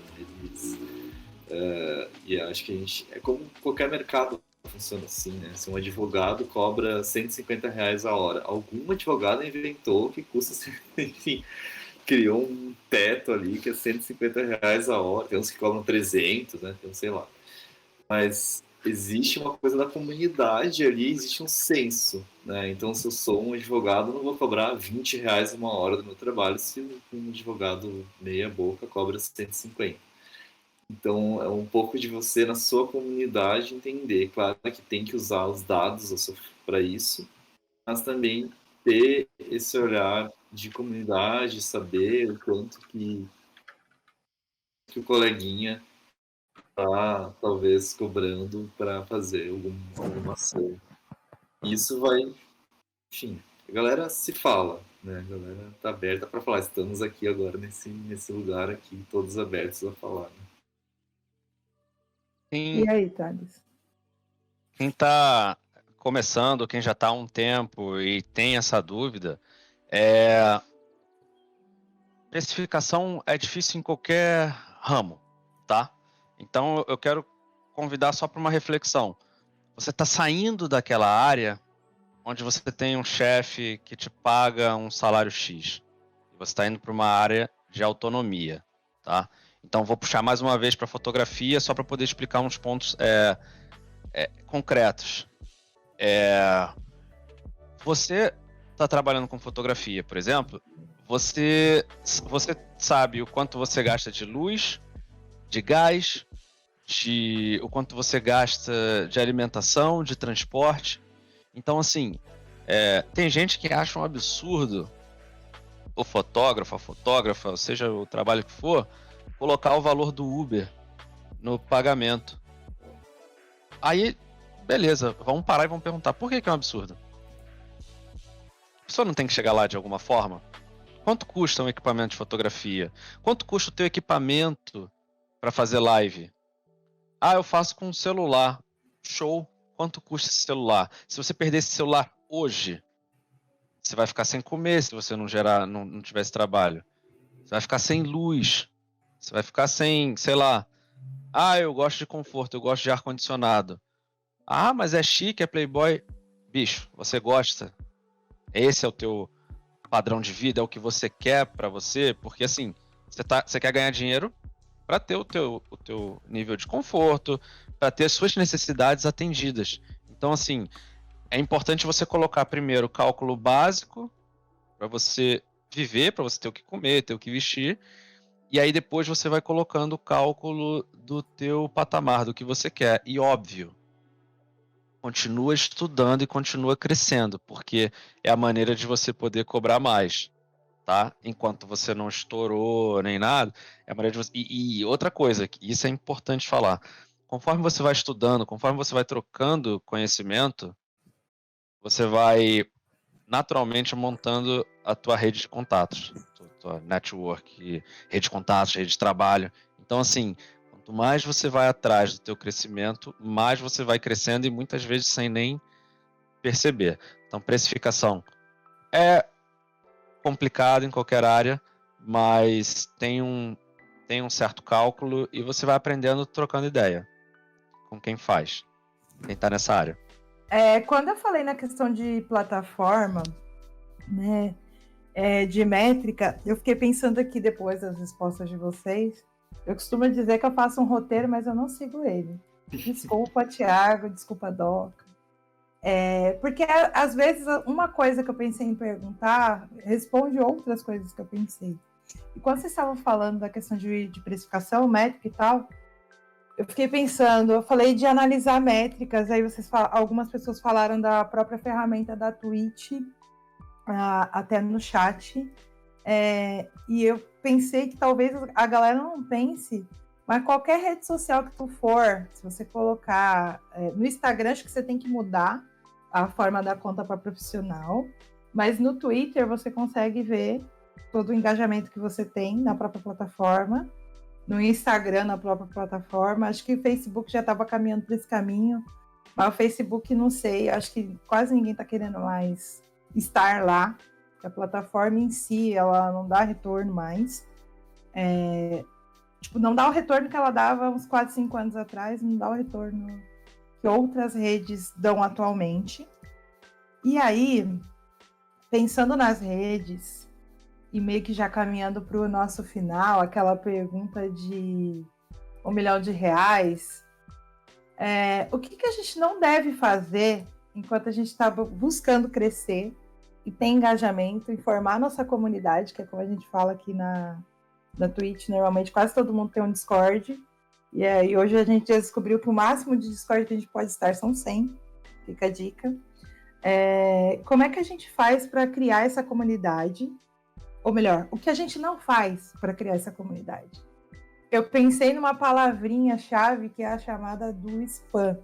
e acho que a gente, é como qualquer mercado funciona assim, né? Se um advogado cobra R$ 150 a hora, algum advogado inventou que custa, enfim, criou um teto ali que é R$ 150 a hora, tem uns que cobram 300, né? Então, sei lá. Mas existe uma coisa da comunidade ali, existe um senso, né? Então, se eu sou um advogado, eu não vou cobrar R$ 20 uma hora do meu trabalho se um advogado meia boca cobra 150. Então, é um pouco de você, na sua comunidade, entender. Claro que tem que usar os dados para isso, mas também ter esse olhar de comunidade, saber o quanto que o coleguinha está, talvez, cobrando para fazer alguma ação. Isso vai, enfim, a galera se fala, né? A galera está aberta para falar. Estamos aqui agora nesse lugar aqui, todos abertos a falar, né? E aí, Thales? Quem está começando, quem já está há um tempo e tem essa dúvida, precificação é difícil em qualquer ramo, tá? Então eu quero convidar só para uma reflexão. você está saindo daquela área onde você tem um chefe que te paga um salário X. E você está indo para uma área de autonomia, tá? Então, vou puxar mais uma vez para fotografia, só para poder explicar uns pontos concretos. Você está trabalhando com fotografia, por exemplo, você sabe o quanto você gasta de luz, de gás, o quanto você gasta de alimentação, de transporte. Então, assim, tem gente que acha um absurdo o fotógrafo, a fotógrafa, seja o trabalho que for, colocar o valor do Uber no pagamento. Aí, beleza, vamos parar e vamos perguntar, por que é um absurdo? A pessoa não tem que chegar lá de alguma forma? Quanto custa um equipamento de fotografia? Quanto custa o teu equipamento para fazer live? Ah, eu faço com um celular. Show. Quanto custa esse celular? Se você perder esse celular hoje, você vai ficar sem comer se você não tiver esse trabalho. Você vai ficar sem luz. Você vai ficar sem, sei lá. Ah, eu gosto de conforto, eu gosto de ar-condicionado. Ah, mas é chique, é playboy. Bicho, você gosta? Esse é o teu padrão de vida? É o que você quer pra você? Porque assim, você quer ganhar dinheiro para ter o teu nível de conforto, para ter as suas necessidades atendidas. Então, assim, é importante você colocar primeiro o cálculo básico para você viver, para você ter o que comer, ter o que vestir, e aí depois você vai colocando o cálculo do teu patamar, do que você quer. E óbvio, continua estudando e continua crescendo, porque é a maneira de você poder cobrar mais, tá? Enquanto você não estourou nem nada, é a maneira de você... E outra coisa, que isso é importante falar, conforme você vai estudando, conforme você vai trocando conhecimento, você vai naturalmente montando a tua rede de contatos, tua network, rede de contatos, rede de trabalho. Então, assim, quanto mais você vai atrás do teu crescimento, mais você vai crescendo e muitas vezes sem nem perceber. Então, precificação é complicado em qualquer área, mas tem um certo cálculo e você vai aprendendo trocando ideia com quem faz, quem está nessa área. Quando eu falei na questão de plataforma, né, de métrica, eu fiquei pensando aqui depois das respostas de vocês. Eu costumo dizer que eu faço um roteiro, mas eu não sigo ele. Desculpa, Thiago, desculpa, Doca. Porque às vezes uma coisa que eu pensei em perguntar responde outras coisas que eu pensei. E quando vocês estavam falando da questão de precificação, métrica e tal, eu fiquei pensando, eu falei de analisar métricas, aí algumas pessoas falaram da própria ferramenta da Twitch, até no chat, e eu pensei que talvez a galera não pense, mas qualquer rede social que tu for, se você colocar no Instagram, acho que você tem que mudar a forma da conta para profissional, mas no Twitter você consegue ver todo o engajamento que você tem na própria plataforma, no Instagram, na própria plataforma. Acho que o Facebook já estava caminhando para esse caminho, mas o Facebook, não sei, acho que quase ninguém está querendo mais estar lá. A plataforma em si, ela não dá retorno mais. Não dá o retorno que ela dava uns 4, 5 anos atrás, não dá o retorno que outras redes dão atualmente. E aí, pensando nas redes, e meio que já caminhando para o nosso final, aquela pergunta de R$1 milhão, o que a gente não deve fazer enquanto a gente está buscando crescer e ter engajamento, informar nossa comunidade, que é como a gente fala aqui na Twitch, normalmente quase todo mundo tem um Discord, e aí hoje a gente já descobriu que o máximo de Discord que a gente pode estar são 100, fica a dica. Como é que a gente faz para criar essa comunidade? Ou melhor, o que a gente não faz para criar essa comunidade? Eu pensei numa palavrinha-chave que é a chamada do spam.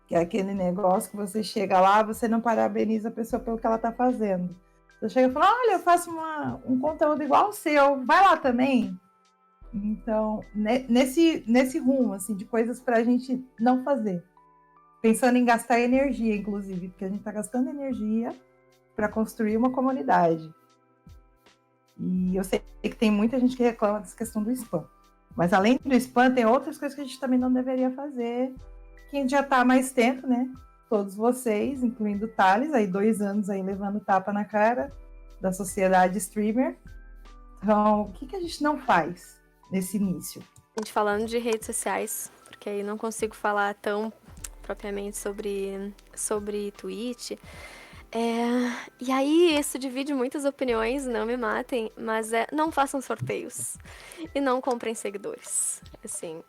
Que é aquele negócio que você chega lá, você não parabeniza a pessoa pelo que ela está fazendo. Você chega e fala, olha, eu faço um conteúdo igual ao seu, vai lá também. Então, nesse rumo, assim, de coisas para a gente não fazer. Pensando em gastar energia, inclusive, porque a gente está gastando energia para construir uma comunidade. E eu sei que tem muita gente que reclama dessa questão do spam. Mas além do spam, tem outras coisas que a gente também não deveria fazer quem já está há mais tempo, né? Todos vocês, incluindo o Thales, aí 2 anos aí levando tapa na cara da sociedade streamer. Então, o que a gente não faz nesse início? A gente falando de redes sociais, porque aí não consigo falar tão propriamente sobre Twitch. E aí isso divide muitas opiniões, não me matem, mas não façam sorteios e não comprem seguidores. Assim,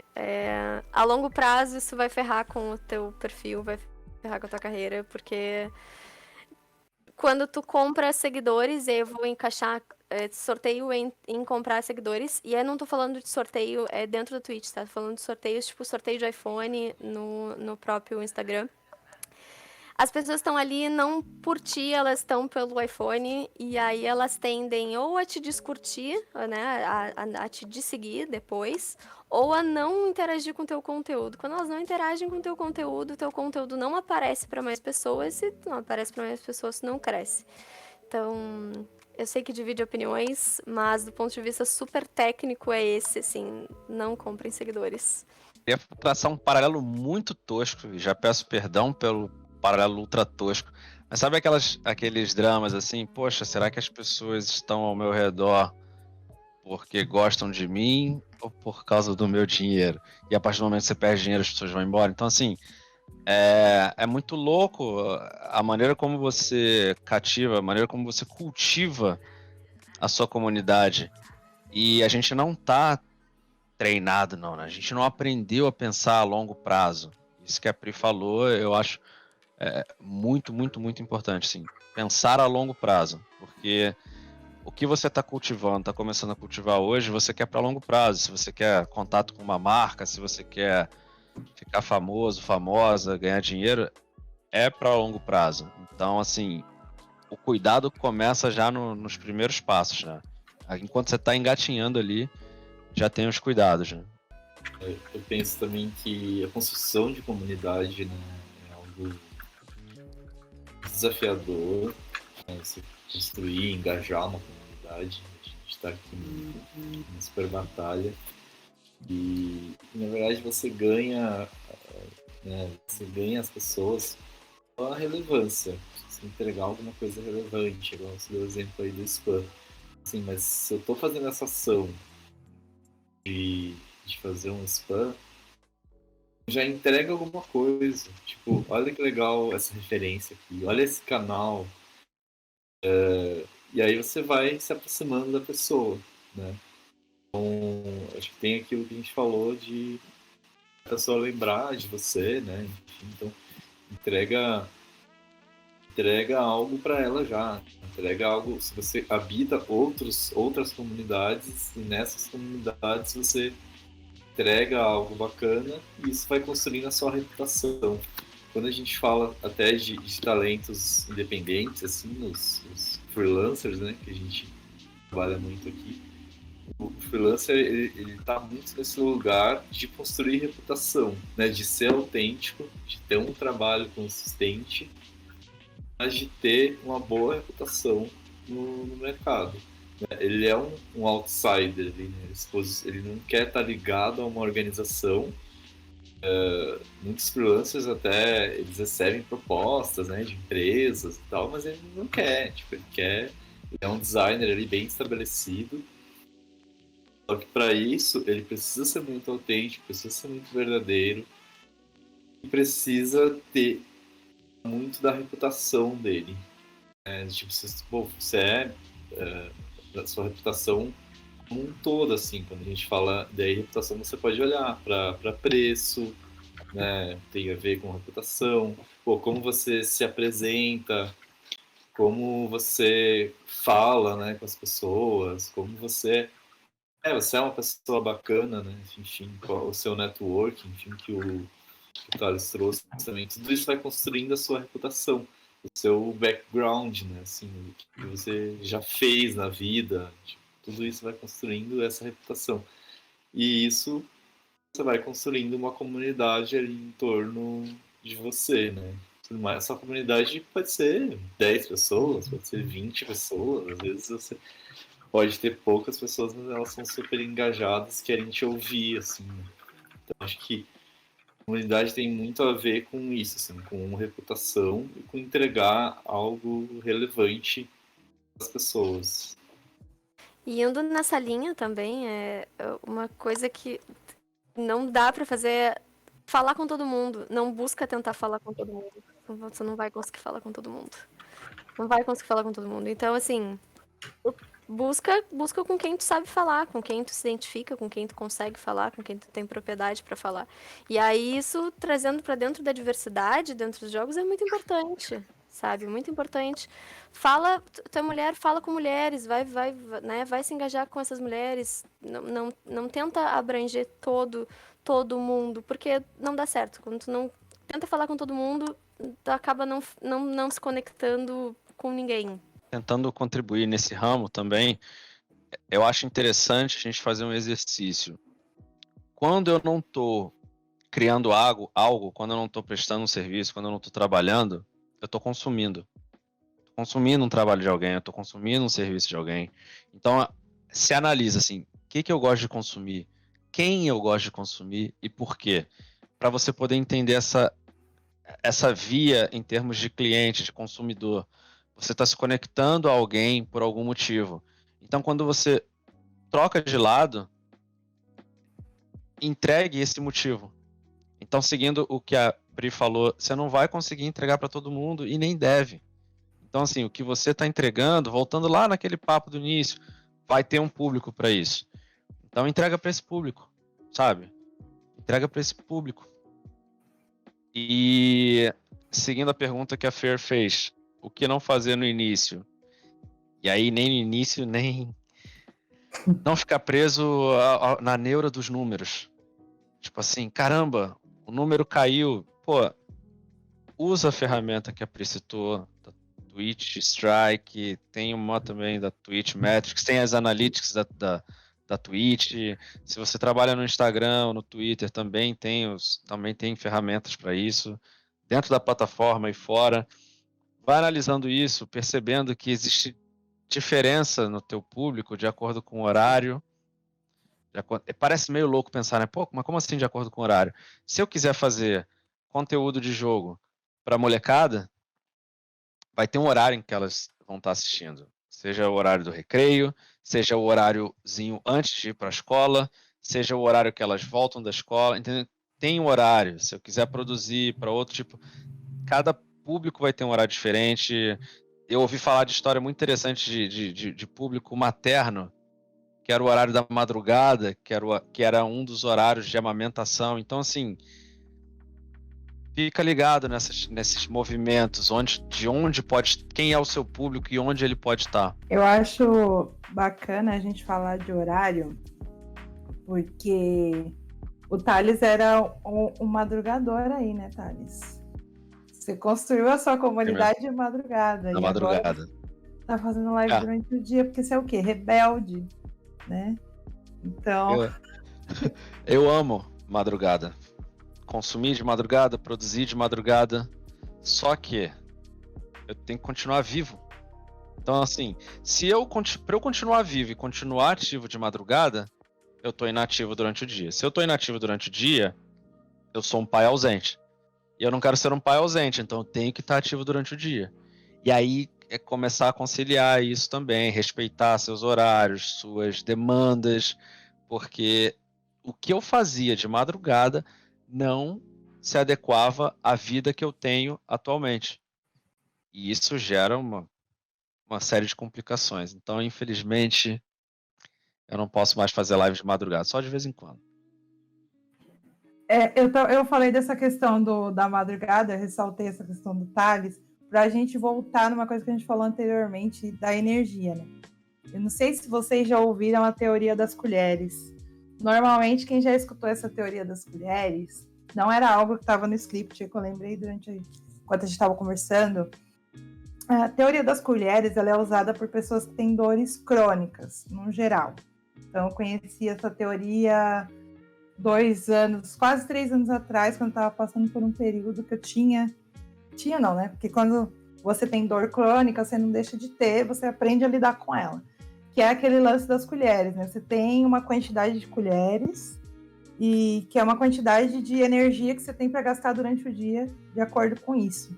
a longo prazo isso vai ferrar com o teu perfil, vai ferrar com a tua carreira, porque quando tu compra seguidores, eu vou encaixar sorteio em comprar seguidores, e eu não tô falando de sorteio dentro do Twitch, tá? Tô falando de sorteios, tipo sorteio de iPhone no próprio Instagram. As pessoas estão ali não por ti, elas estão pelo iPhone, e aí elas tendem ou a te descurtir, né, a te desseguir depois, ou a não interagir com o teu conteúdo. Quando elas não interagem com o teu conteúdo não aparece para mais pessoas, e não aparece para mais pessoas, não cresce. Então, eu sei que divide opiniões, mas do ponto de vista super técnico é esse, assim, não comprem seguidores. Eu ia traçar um paralelo muito tosco, e já peço perdão pelo paralelo ultra tosco, mas sabe aqueles dramas assim, poxa, será que as pessoas estão ao meu redor porque gostam de mim ou por causa do meu dinheiro? E a partir do momento que você perde dinheiro, as pessoas vão embora. Então, assim, é muito louco a maneira como você cativa, a maneira como você cultiva a sua comunidade. E a gente não tá treinado, não, né? A gente não aprendeu a pensar a longo prazo. Isso que a Pri falou, eu acho muito, muito, muito importante, sim. Pensar a longo prazo, porque o que você está cultivando, está começando a cultivar hoje, você quer para longo prazo. Se você quer contato com uma marca, se você quer ficar famoso, famosa, ganhar dinheiro, é para longo prazo. Então, assim, o cuidado começa já nos primeiros passos, né? Enquanto você está engatinhando ali, já tem os cuidados, né? Eu penso também que a construção de comunidade, né, é algo desafiador, né, você construir, engajar uma comunidade. A gente está aqui numa super batalha e, na verdade, você ganha as pessoas com a relevância. Se entregar alguma coisa relevante, igual você deu o exemplo aí do spam. Sim, mas se eu estou fazendo essa ação de fazer um spam, já entrega alguma coisa. Tipo, olha que legal essa referência aqui, olha esse canal. E aí você vai se aproximando da pessoa, né? Então, acho que tem aquilo que a gente falou de a pessoa lembrar de você, né? Enfim, então, entrega algo para ela já. Entrega algo, se você habita outras comunidades, e nessas comunidades você entrega algo bacana e isso vai construindo a sua reputação. Quando a gente fala até de talentos independentes, assim, os freelancers, né, que a gente trabalha muito aqui, o freelancer ele tá muito nesse lugar de construir reputação, né, de ser autêntico, de ter um trabalho consistente, mas de ter uma boa reputação no mercado. Ele é um outsider, ele não quer estar ligado a uma organização. Muitos freelancers até eles recebem propostas, né, de empresas e tal, mas ele não quer, tipo, ele é um designer ali bem estabelecido. Só que para isso ele precisa ser muito autêntico, precisa ser muito verdadeiro e precisa ter muito da reputação dele. Tipo, você a sua reputação como um todo, assim, quando a gente fala de reputação, você pode olhar para preço, né? Tem a ver com reputação, como você se apresenta, como você fala, né, com as pessoas, como você é uma pessoa bacana, né? Enfim, qual o seu network, enfim, que o Thales trouxe também. Tudo isso vai construindo a sua reputação, o seu background, né? Assim, o que você já fez na vida. Tudo isso vai construindo essa reputação. E isso você vai construindo uma comunidade ali em torno de você, né? Essa comunidade pode ser 10 pessoas, pode ser 20 pessoas, às vezes você pode ter poucas pessoas, mas elas são super engajadas, querem te ouvir, assim, né? Então acho que comunidade tem muito a ver com isso, assim, com reputação e com entregar algo relevante às pessoas. E indo nessa linha também, é uma coisa que não dá pra fazer, falar com todo mundo. Não busca tentar falar com todo mundo. Você não vai conseguir falar com todo mundo. Não vai conseguir falar com todo mundo. Então, assim, busca com quem tu sabe falar, com quem tu se identifica, com quem tu consegue falar, com quem tu tem propriedade pra falar. E aí, isso trazendo pra dentro da diversidade, dentro dos jogos, é muito importante, sabe? Muito importante. Fala, tu é mulher, fala com mulheres, vai se engajar com essas mulheres. Não tenta abranger todo mundo, porque não dá certo. Quando tu não tenta falar com todo mundo, tu acaba não se conectando com ninguém. Tentando contribuir nesse ramo também, eu acho interessante a gente fazer um exercício. Quando eu não estou criando algo, quando eu não estou prestando um serviço, quando eu não estou trabalhando, eu estou consumindo. Estou consumindo um trabalho de alguém, eu estou consumindo um serviço de alguém. Então, se analisa assim, o que eu gosto de consumir, quem eu gosto de consumir e por quê. Para você poder entender essa via em termos de cliente, de consumidor. Você está se conectando a alguém por algum motivo. Então, quando você troca de lado, entregue esse motivo. Então, seguindo o que a Pri falou, você não vai conseguir entregar para todo mundo e nem deve. Então, assim, o que você está entregando, voltando lá naquele papo do início, vai ter um público para isso. Então, entrega para esse público, sabe? Entrega para esse público. E seguindo a pergunta que a Fer fez, o que não fazer no início? E aí, nem no início, nem não ficar preso na neura dos números. Tipo assim, caramba, o número caiu. Pô, usa a ferramenta que a Pri citou, da Twitch Strike, tem uma também da Twitch Metrics, tem as analytics da Twitch. Se você trabalha no Instagram ou no Twitter, também tem ferramentas para isso, dentro da plataforma e fora. Vai analisando isso, percebendo que existe diferença no teu público de acordo com o horário. Parece meio louco pensar, né? Pô, mas como assim de acordo com o horário? Se eu quiser fazer conteúdo de jogo para molecada, vai ter um horário em que elas vão estar assistindo. Seja o horário do recreio, seja o horáriozinho antes de ir para a escola, seja o horário que elas voltam da escola, entendeu? Tem um horário. Se eu quiser produzir para outro tipo, cada público vai ter um horário diferente. Eu ouvi falar de história muito interessante de público materno, que era o horário da madrugada, que era um dos horários de amamentação. Então, assim, fica ligado nesses movimentos, quem é o seu público e onde ele pode estar. Eu acho bacana a gente falar de horário, porque o Thales era um madrugador aí, né, Thales? Você construiu a sua comunidade de madrugada. Na e madrugada. Agora tá fazendo live durante o dia, porque você é o quê? Rebelde, né? Então... Eu amo madrugada. Consumir de madrugada, produzir de madrugada. Só que eu tenho que continuar vivo. Então, assim, para eu continuar vivo e continuar ativo de madrugada, eu tô inativo durante o dia. Se eu tô inativo durante o dia, eu sou um pai ausente. E eu não quero ser um pai ausente, então eu tenho que estar ativo durante o dia. E aí é começar a conciliar isso também, respeitar seus horários, suas demandas, porque o que eu fazia de madrugada não se adequava à vida que eu tenho atualmente. E isso gera uma série de complicações. Então, infelizmente, eu não posso mais fazer live de madrugada, só de vez em quando. Eu falei dessa questão da madrugada, eu ressaltei essa questão do Thales, para a gente voltar numa coisa que a gente falou anteriormente, da energia, né? Eu não sei se vocês já ouviram a teoria das colheres. Normalmente, quem já escutou essa teoria das colheres, não era algo que estava no script, que eu lembrei enquanto a gente estava conversando. A teoria das colheres, ela é usada por pessoas que têm dores crônicas, no geral. Então, eu conheci essa teoria 2 anos, quase 3 anos atrás, quando eu estava passando por um período que eu tinha não, né? Porque quando você tem dor crônica, você não deixa de ter, você aprende a lidar com ela. Que é aquele lance das colheres, né? Você tem uma quantidade de colheres e que é uma quantidade de energia que você tem para gastar durante o dia de acordo com isso.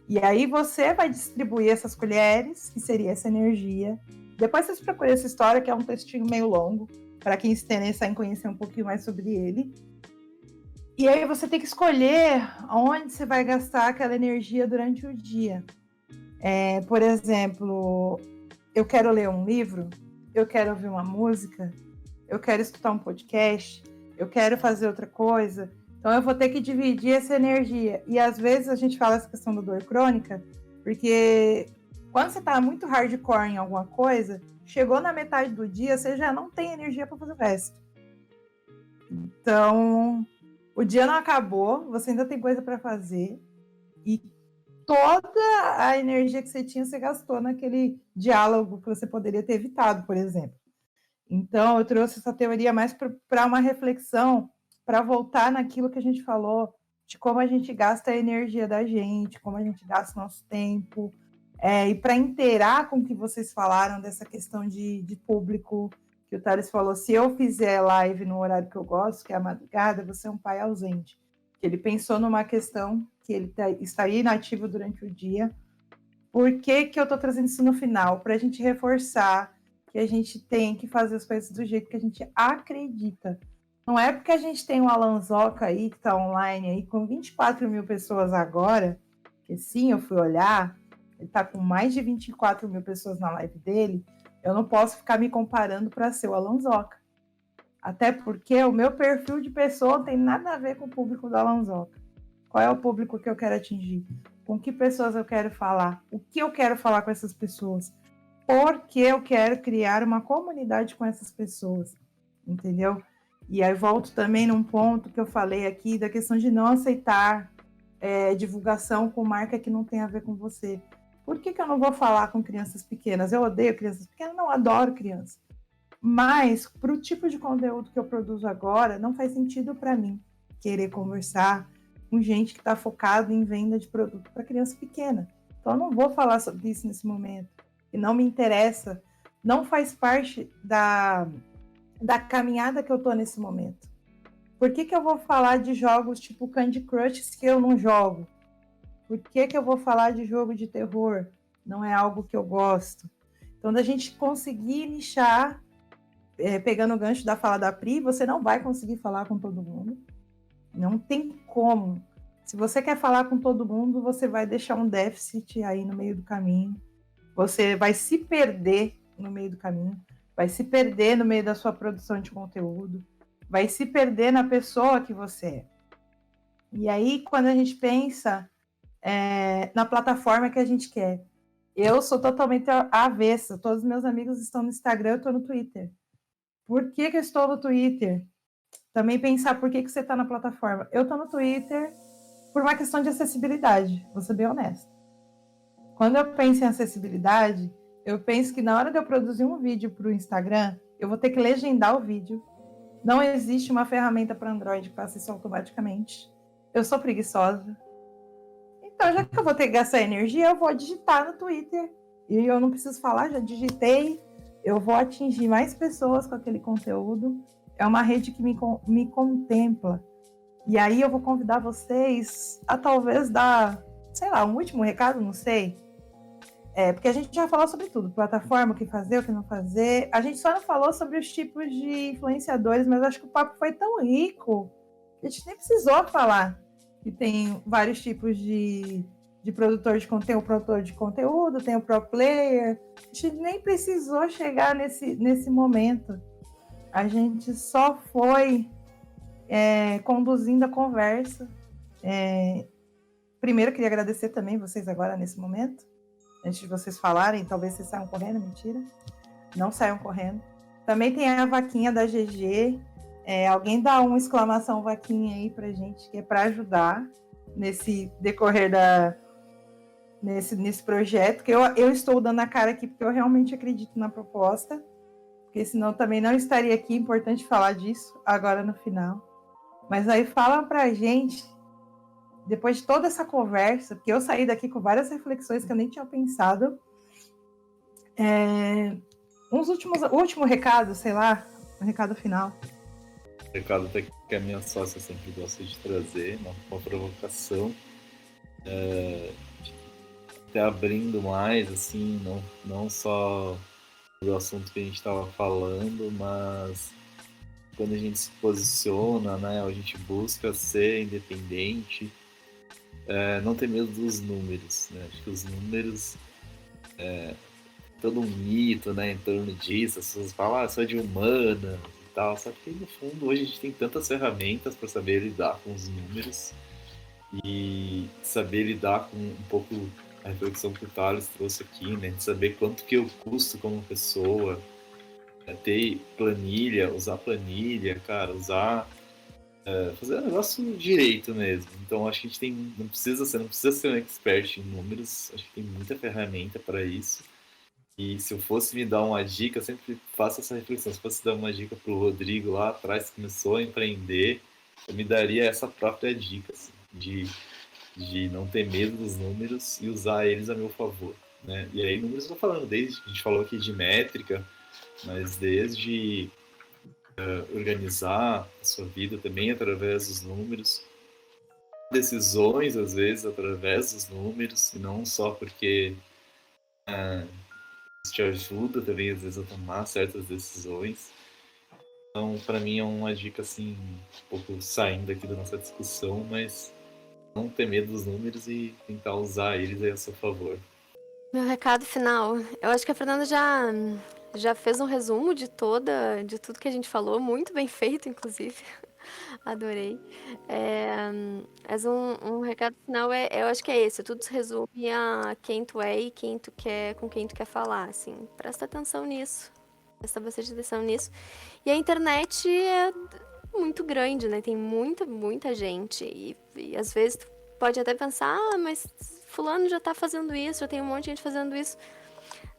E aí você vai distribuir essas colheres, que seria essa energia. Depois vocês procuram essa história, que é um textinho meio longo, para quem se interessa em conhecer um pouquinho mais sobre ele. E aí você tem que escolher onde você vai gastar aquela energia durante o dia. Por exemplo, eu quero ler um livro, eu quero ouvir uma música, eu quero escutar um podcast, eu quero fazer outra coisa. Então eu vou ter que dividir essa energia. E às vezes a gente fala essa questão da dor crônica, porque quando você está muito hardcore em alguma coisa, chegou na metade do dia, você já não tem energia para fazer o resto. Então, o dia não acabou, você ainda tem coisa para fazer. E toda a energia que você tinha, você gastou naquele diálogo que você poderia ter evitado, por exemplo. Então, eu trouxe essa teoria mais para uma reflexão, para voltar naquilo que a gente falou, de como a gente gasta a energia da gente, como a gente gasta o nosso tempo, e para inteirar com o que vocês falaram dessa questão de público, que o Thales falou, se eu fizer live no horário que eu gosto, que é a madrugada, você é um pai ausente. Ele pensou numa questão que ele está inativo durante o dia. Por que eu estou trazendo isso no final? Para a gente reforçar que a gente tem que fazer as coisas do jeito que a gente acredita. Não é porque a gente tem o Alan Zoca aí, que está online aí, com 24 mil pessoas agora, que sim, eu fui olhar, ele está com mais de 24 mil pessoas na live dele, eu não posso ficar me comparando para ser o Alan Zoca. Até porque o meu perfil de pessoa não tem nada a ver com o público do Alan Zoca. Qual é o público que eu quero atingir? Com que pessoas eu quero falar? O que eu quero falar com essas pessoas? Porque eu quero criar uma comunidade com essas pessoas, entendeu? E aí volto também num ponto que eu falei aqui, da questão de não aceitar divulgação com marca que não tem a ver com você. Por que eu não vou falar com crianças pequenas? Eu odeio crianças pequenas, não, adoro crianças. Mas, para o tipo de conteúdo que eu produzo agora, não faz sentido para mim querer conversar com gente que está focado em venda de produto para criança pequena. Então, eu não vou falar sobre isso nesse momento. E não me interessa, não faz parte da caminhada que eu estou nesse momento. Por que eu vou falar de jogos tipo Candy Crush que eu não jogo? Por que eu vou falar de jogo de terror? Não é algo que eu gosto. Então, da gente conseguir nichar, pegando o gancho da fala da Pri, você não vai conseguir falar com todo mundo. Não tem como. Se você quer falar com todo mundo, você vai deixar um déficit aí no meio do caminho. Você vai se perder no meio do caminho. Vai se perder no meio da sua produção de conteúdo. Vai se perder na pessoa que você é. E aí, quando a gente pensa na plataforma que a gente quer, eu sou totalmente avessa. Todos os meus amigos estão no Instagram, eu estou no Twitter. Por que eu estou no Twitter? Também pensar por que você está na plataforma. Eu estou no Twitter por uma questão de acessibilidade, vou ser bem honesta. Quando eu penso em acessibilidade, eu penso que na hora de eu produzir um vídeo para o Instagram, eu vou ter que legendar o vídeo. Não existe uma ferramenta para Android que faça isso automaticamente. Eu sou preguiçosa. Então, já que eu vou ter que gastar energia, eu vou digitar no Twitter. E eu não preciso falar, já digitei. Eu vou atingir mais pessoas com aquele conteúdo. É uma rede que me contempla. E aí eu vou convidar vocês a talvez dar, sei lá, um último recado, não sei. Porque a gente já falou sobre tudo. Plataforma, o que fazer, o que não fazer. A gente só não falou sobre os tipos de influenciadores, mas acho que o papo foi tão rico que a gente nem precisou falar que tem vários tipos de produtor de conteúdo. Tem o produtor de conteúdo, tem o pro player. A gente nem precisou chegar nesse momento. A gente só foi conduzindo a conversa. Primeiro, eu queria agradecer também vocês agora nesse momento. Antes de vocês falarem, talvez vocês saiam correndo, mentira. Não saiam correndo. Também tem a vaquinha da GG. Alguém dá uma exclamação vaquinha aí pra gente, que é para ajudar nesse decorrer nesse projeto, que eu estou dando a cara aqui porque eu realmente acredito na proposta, porque senão também não estaria aqui. Importante falar disso agora no final. Mas aí fala pra gente, depois de toda essa conversa, porque eu saí daqui com várias reflexões que eu nem tinha pensado, último recado, sei lá, um recado final. recado até que a minha sócia sempre gosta de trazer, uma provocação, até abrindo mais, assim, não só do assunto que a gente estava falando, mas quando a gente se posiciona, né, a gente busca ser independente, não ter medo dos números, né? Acho que os números, todo um mito, né, em torno disso, as pessoas falam, sou de humana e tal, só que no fundo hoje a gente tem tantas ferramentas para saber lidar com os números e saber lidar com um pouco a reflexão que o Thales trouxe aqui, né, de saber quanto que eu custo como pessoa, ter planilha, usar planilha, cara, fazer o negócio direito mesmo. Então acho que a gente tem, não precisa ser um expert em números, acho que tem muita ferramenta para isso. E se eu fosse me dar uma dica, eu sempre faço essa reflexão. Se fosse dar uma dica pro Rodrigo lá atrás, que começou a empreender, eu me daria essa própria dica, assim, de não ter medo dos números e usar eles a meu favor, né? E aí, números eu tô falando, desde a gente falou aqui de métrica, mas desde organizar a sua vida também através dos números, decisões, às vezes, através dos números, e não só porque isso te ajuda também, às vezes, a tomar certas decisões. Então, para mim, é uma dica, assim, um pouco saindo aqui da nossa discussão, mas não ter medo dos números e tentar usar eles aí a seu favor. Meu recado final. Eu acho que a Fernanda já fez um resumo de tudo que a gente falou, muito bem feito, inclusive. Adorei. Mas um recado final eu acho que é esse. Tudo se resume a quem tu é e quem tu quer, com quem tu quer falar, assim. Presta atenção nisso. Presta bastante atenção nisso. E a internet é muito grande, né? Tem muita gente. E às vezes tu pode até pensar, mas fulano já tá fazendo isso, já tem um monte de gente fazendo isso.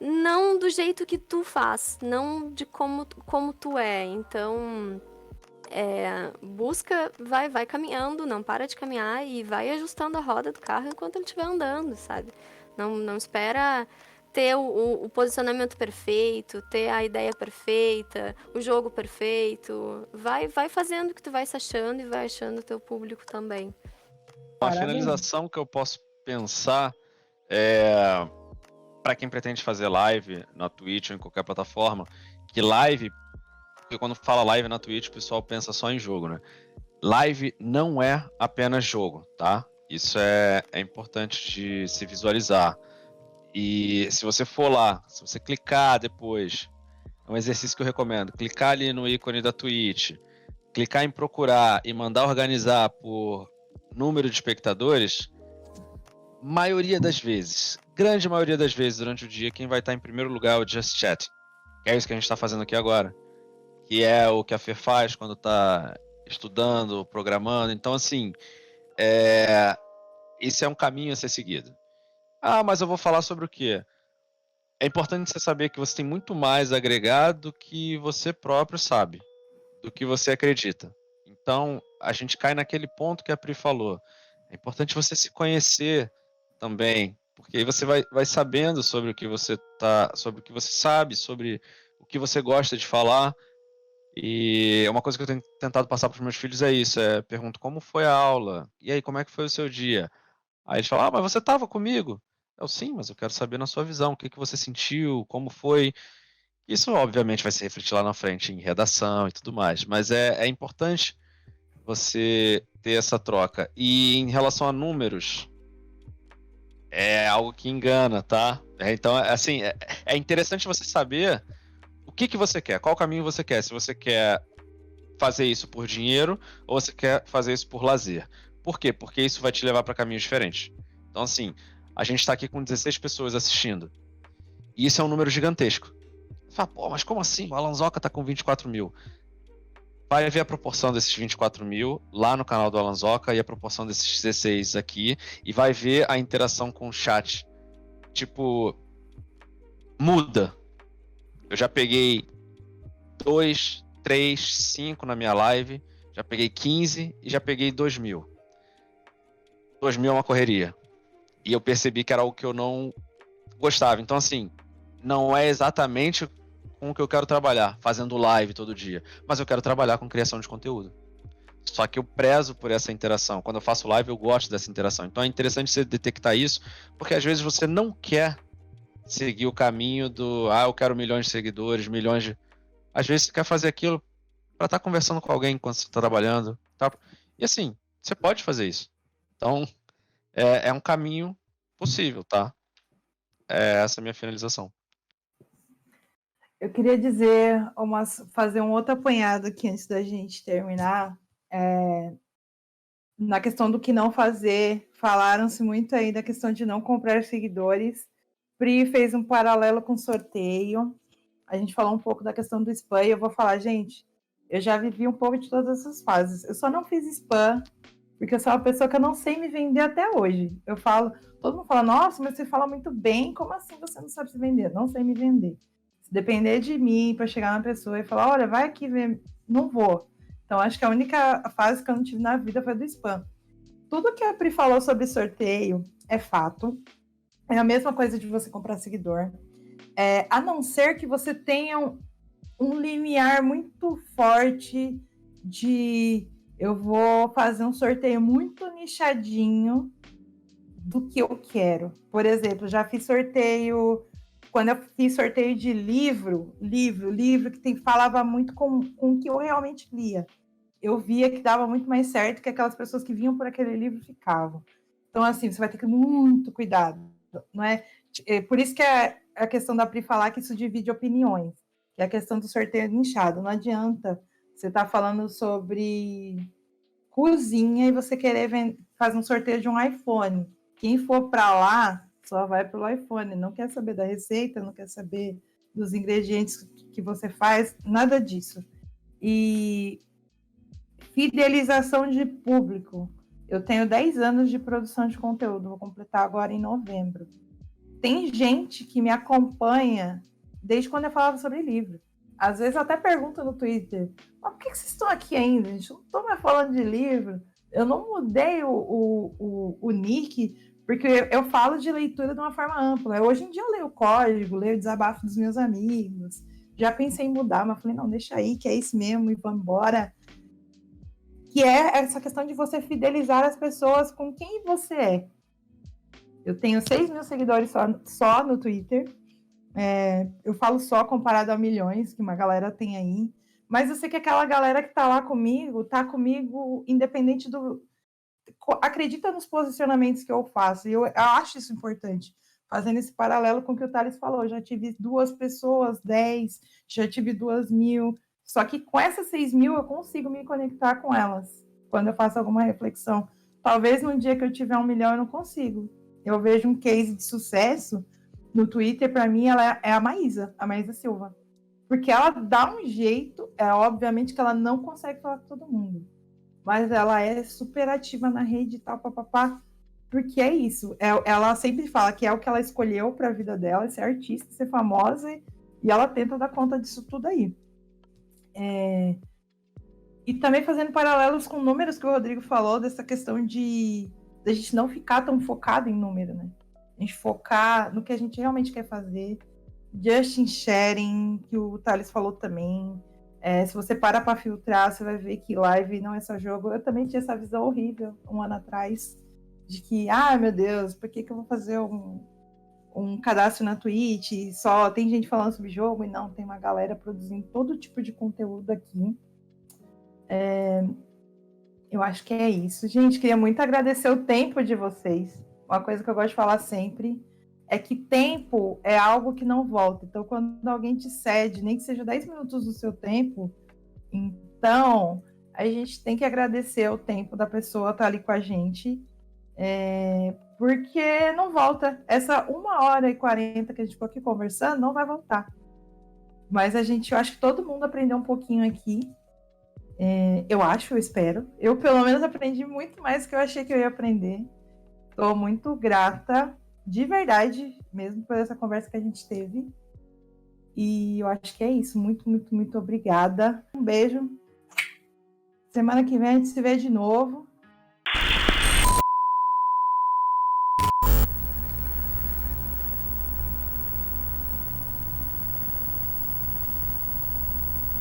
Não do jeito que tu faz, não de como tu é. Então, busca, vai caminhando, não para de caminhar e vai ajustando a roda do carro enquanto ele estiver andando, sabe? Não espera ter o posicionamento perfeito, ter a ideia perfeita, o jogo perfeito. Vai fazendo o que tu vai se achando e vai achando o teu público também. Uma Parabéns. finalização que eu posso pensar é para quem pretende fazer live na Twitch ou em qualquer plataforma, que live, porque quando fala live na Twitch, o pessoal pensa só em jogo, né? Live não é apenas jogo, tá? Isso é importante de se visualizar. E se você for lá, se você clicar depois, é um exercício que eu recomendo, clicar ali no ícone da Twitch, clicar em procurar e mandar organizar por número de espectadores, maioria das vezes, grande maioria das vezes durante o dia, quem vai estar em primeiro lugar é o Just Chat. Que é isso que a gente está fazendo aqui agora. Que é o que a Fer faz quando está estudando, programando. Então, assim, esse é um caminho a ser seguido. Mas eu vou falar sobre o quê? É importante você saber que você tem muito mais a agregar do que você próprio sabe, do que você acredita. Então, a gente cai naquele ponto que a Pri falou. É importante você se conhecer também, porque aí você vai sabendo sobre o que você sobre o que você sabe, sobre o que você gosta de falar. E uma coisa que eu tenho tentado passar para os meus filhos é isso, pergunto como foi a aula? E aí, como é que foi o seu dia? Aí eles falam, mas você estava comigo? Eu, sim, mas eu quero saber na sua visão, o que você sentiu, como foi. Isso, obviamente, vai se refletir lá na frente em redação e tudo mais, mas é importante você ter essa troca. E em relação a números, é algo que engana, tá? Então, assim, é interessante você saber o que você quer, qual caminho você quer. Se você quer fazer isso por dinheiro ou você quer fazer isso por lazer. Por quê? Porque isso vai te levar para caminhos diferentes. Então, assim, a gente está aqui com 16 pessoas assistindo. E isso é um número gigantesco. Você fala, pô, mas como assim? O Alanzoca tá com 24 mil. Vai ver a proporção desses 24 mil lá no canal do Alanzoca e a proporção desses 16 aqui. E vai ver a interação com o chat. Tipo, muda. Eu já peguei 2, 3, 5 na minha live. Já peguei 15 e já peguei 2 mil. 2 mil é uma correria. E eu percebi que era algo que eu não gostava. Então, assim, não é exatamente com o que eu quero trabalhar, fazendo live todo dia, mas eu quero trabalhar com criação de conteúdo. Só que eu prezo por essa interação. Quando eu faço live, eu gosto dessa interação. Então é interessante você detectar isso, porque às vezes você não quer seguir o caminho do eu quero milhões de seguidores, milhões de... Às vezes você quer fazer aquilo para estar conversando com alguém enquanto você está trabalhando. Tá? E assim, você pode fazer isso. Então, é um caminho possível, tá? Essa é a minha finalização. Eu queria fazer um outro apanhado aqui antes da gente terminar. Na questão do que não fazer, falaram-se muito aí da questão de não comprar seguidores. Pri fez um paralelo com sorteio. A gente falou um pouco da questão do spam e eu vou falar, gente, eu já vivi um pouco de todas essas fases. Eu só não fiz spam porque eu sou uma pessoa que eu não sei me vender até hoje. Eu falo, todo mundo fala, nossa, mas você fala muito bem, como assim você não sabe se vender? Não sei me vender. Se depender de mim para chegar na pessoa e falar, olha, vai aqui ver, não vou. Então, acho que a única fase que eu não tive na vida foi do spam. Tudo que a Pri falou sobre sorteio é fato. É a mesma coisa de você comprar seguidor. A não ser que você tenha um limiar muito forte de eu vou fazer um sorteio muito nichadinho do que eu quero. Por exemplo, já fiz sorteio... Quando eu fiz sorteio de livro que falava muito com o que eu realmente lia. Eu via que dava muito mais certo que aquelas pessoas que vinham por aquele livro ficavam. Então, assim, você vai ter que ter muito cuidado, não é? Por isso que é a questão da Pri falar que isso divide opiniões, que é a questão do sorteio nichado. Não adianta você estar falando sobre cozinha e você querer fazer um sorteio de um iPhone. Quem for para lá só vai pelo iPhone, não quer saber da receita, não quer saber dos ingredientes que você faz, nada disso. E fidelização de público. Eu tenho 10 anos de produção de conteúdo, vou completar agora em novembro. Tem gente que me acompanha desde quando eu falava sobre livro. Às vezes eu até pergunto no Twitter, mas por que vocês estão aqui ainda? A gente não estou mais falando de livro. Eu não mudei o nick, porque eu falo de leitura de uma forma ampla. Hoje em dia eu leio o código, leio o desabafo dos meus amigos. Já pensei em mudar, mas falei, não, deixa aí, que é isso mesmo, e vamos embora. Que é essa questão de você fidelizar as pessoas com quem você é. Eu tenho 6 mil seguidores só no Twitter. Eu falo só comparado a milhões que uma galera tem aí. Mas eu sei que aquela galera que tá comigo independente do... Acredita nos posicionamentos que eu faço. E eu acho isso importante. Fazendo esse paralelo com o que o Thales falou. Eu já tive 2 pessoas, 10, já tive 2.000. Só que com essas 6 mil eu consigo me conectar com elas. Quando eu faço alguma reflexão. Talvez num dia que eu tiver 1 milhão eu não consigo. Eu vejo um case de sucesso no Twitter, para mim, ela é a Maísa Silva. Porque ela dá um jeito, obviamente que ela não consegue falar com todo mundo, mas ela é super ativa na rede e tal, papapá, porque é isso. Ela sempre fala que é o que ela escolheu para a vida dela, ser artista, ser famosa, e ela tenta dar conta disso tudo aí. E também fazendo paralelos com números que o Rodrigo falou, dessa questão de a gente não ficar tão focado em número, né? A gente focar no que a gente realmente quer fazer. Just sharing, que o Thales falou também. Se você parar para filtrar, você vai ver que live não é só jogo. Eu também tinha essa visão horrível 1 ano atrás, de que, meu Deus, por que eu vou fazer um cadastro na Twitch? Só tem gente falando sobre jogo, e não, tem uma galera produzindo todo tipo de conteúdo aqui. Eu acho que é isso. Gente, queria muito agradecer o tempo de vocês. Uma coisa que eu gosto de falar sempre é que tempo é algo que não volta. Então, quando alguém te cede, nem que seja 10 minutos do seu tempo, então a gente tem que agradecer o tempo da pessoa estar ali com a gente, porque não volta. Essa 1h40 que a gente ficou aqui conversando não vai voltar. Mas eu acho que todo mundo aprendeu um pouquinho aqui. Eu espero. Eu, pelo menos, aprendi muito mais do que eu achei que eu ia aprender. Estou muito grata, de verdade, mesmo por essa conversa que a gente teve. E eu acho que é isso. Muito, muito, muito obrigada. Um beijo. Semana que vem a gente se vê de novo.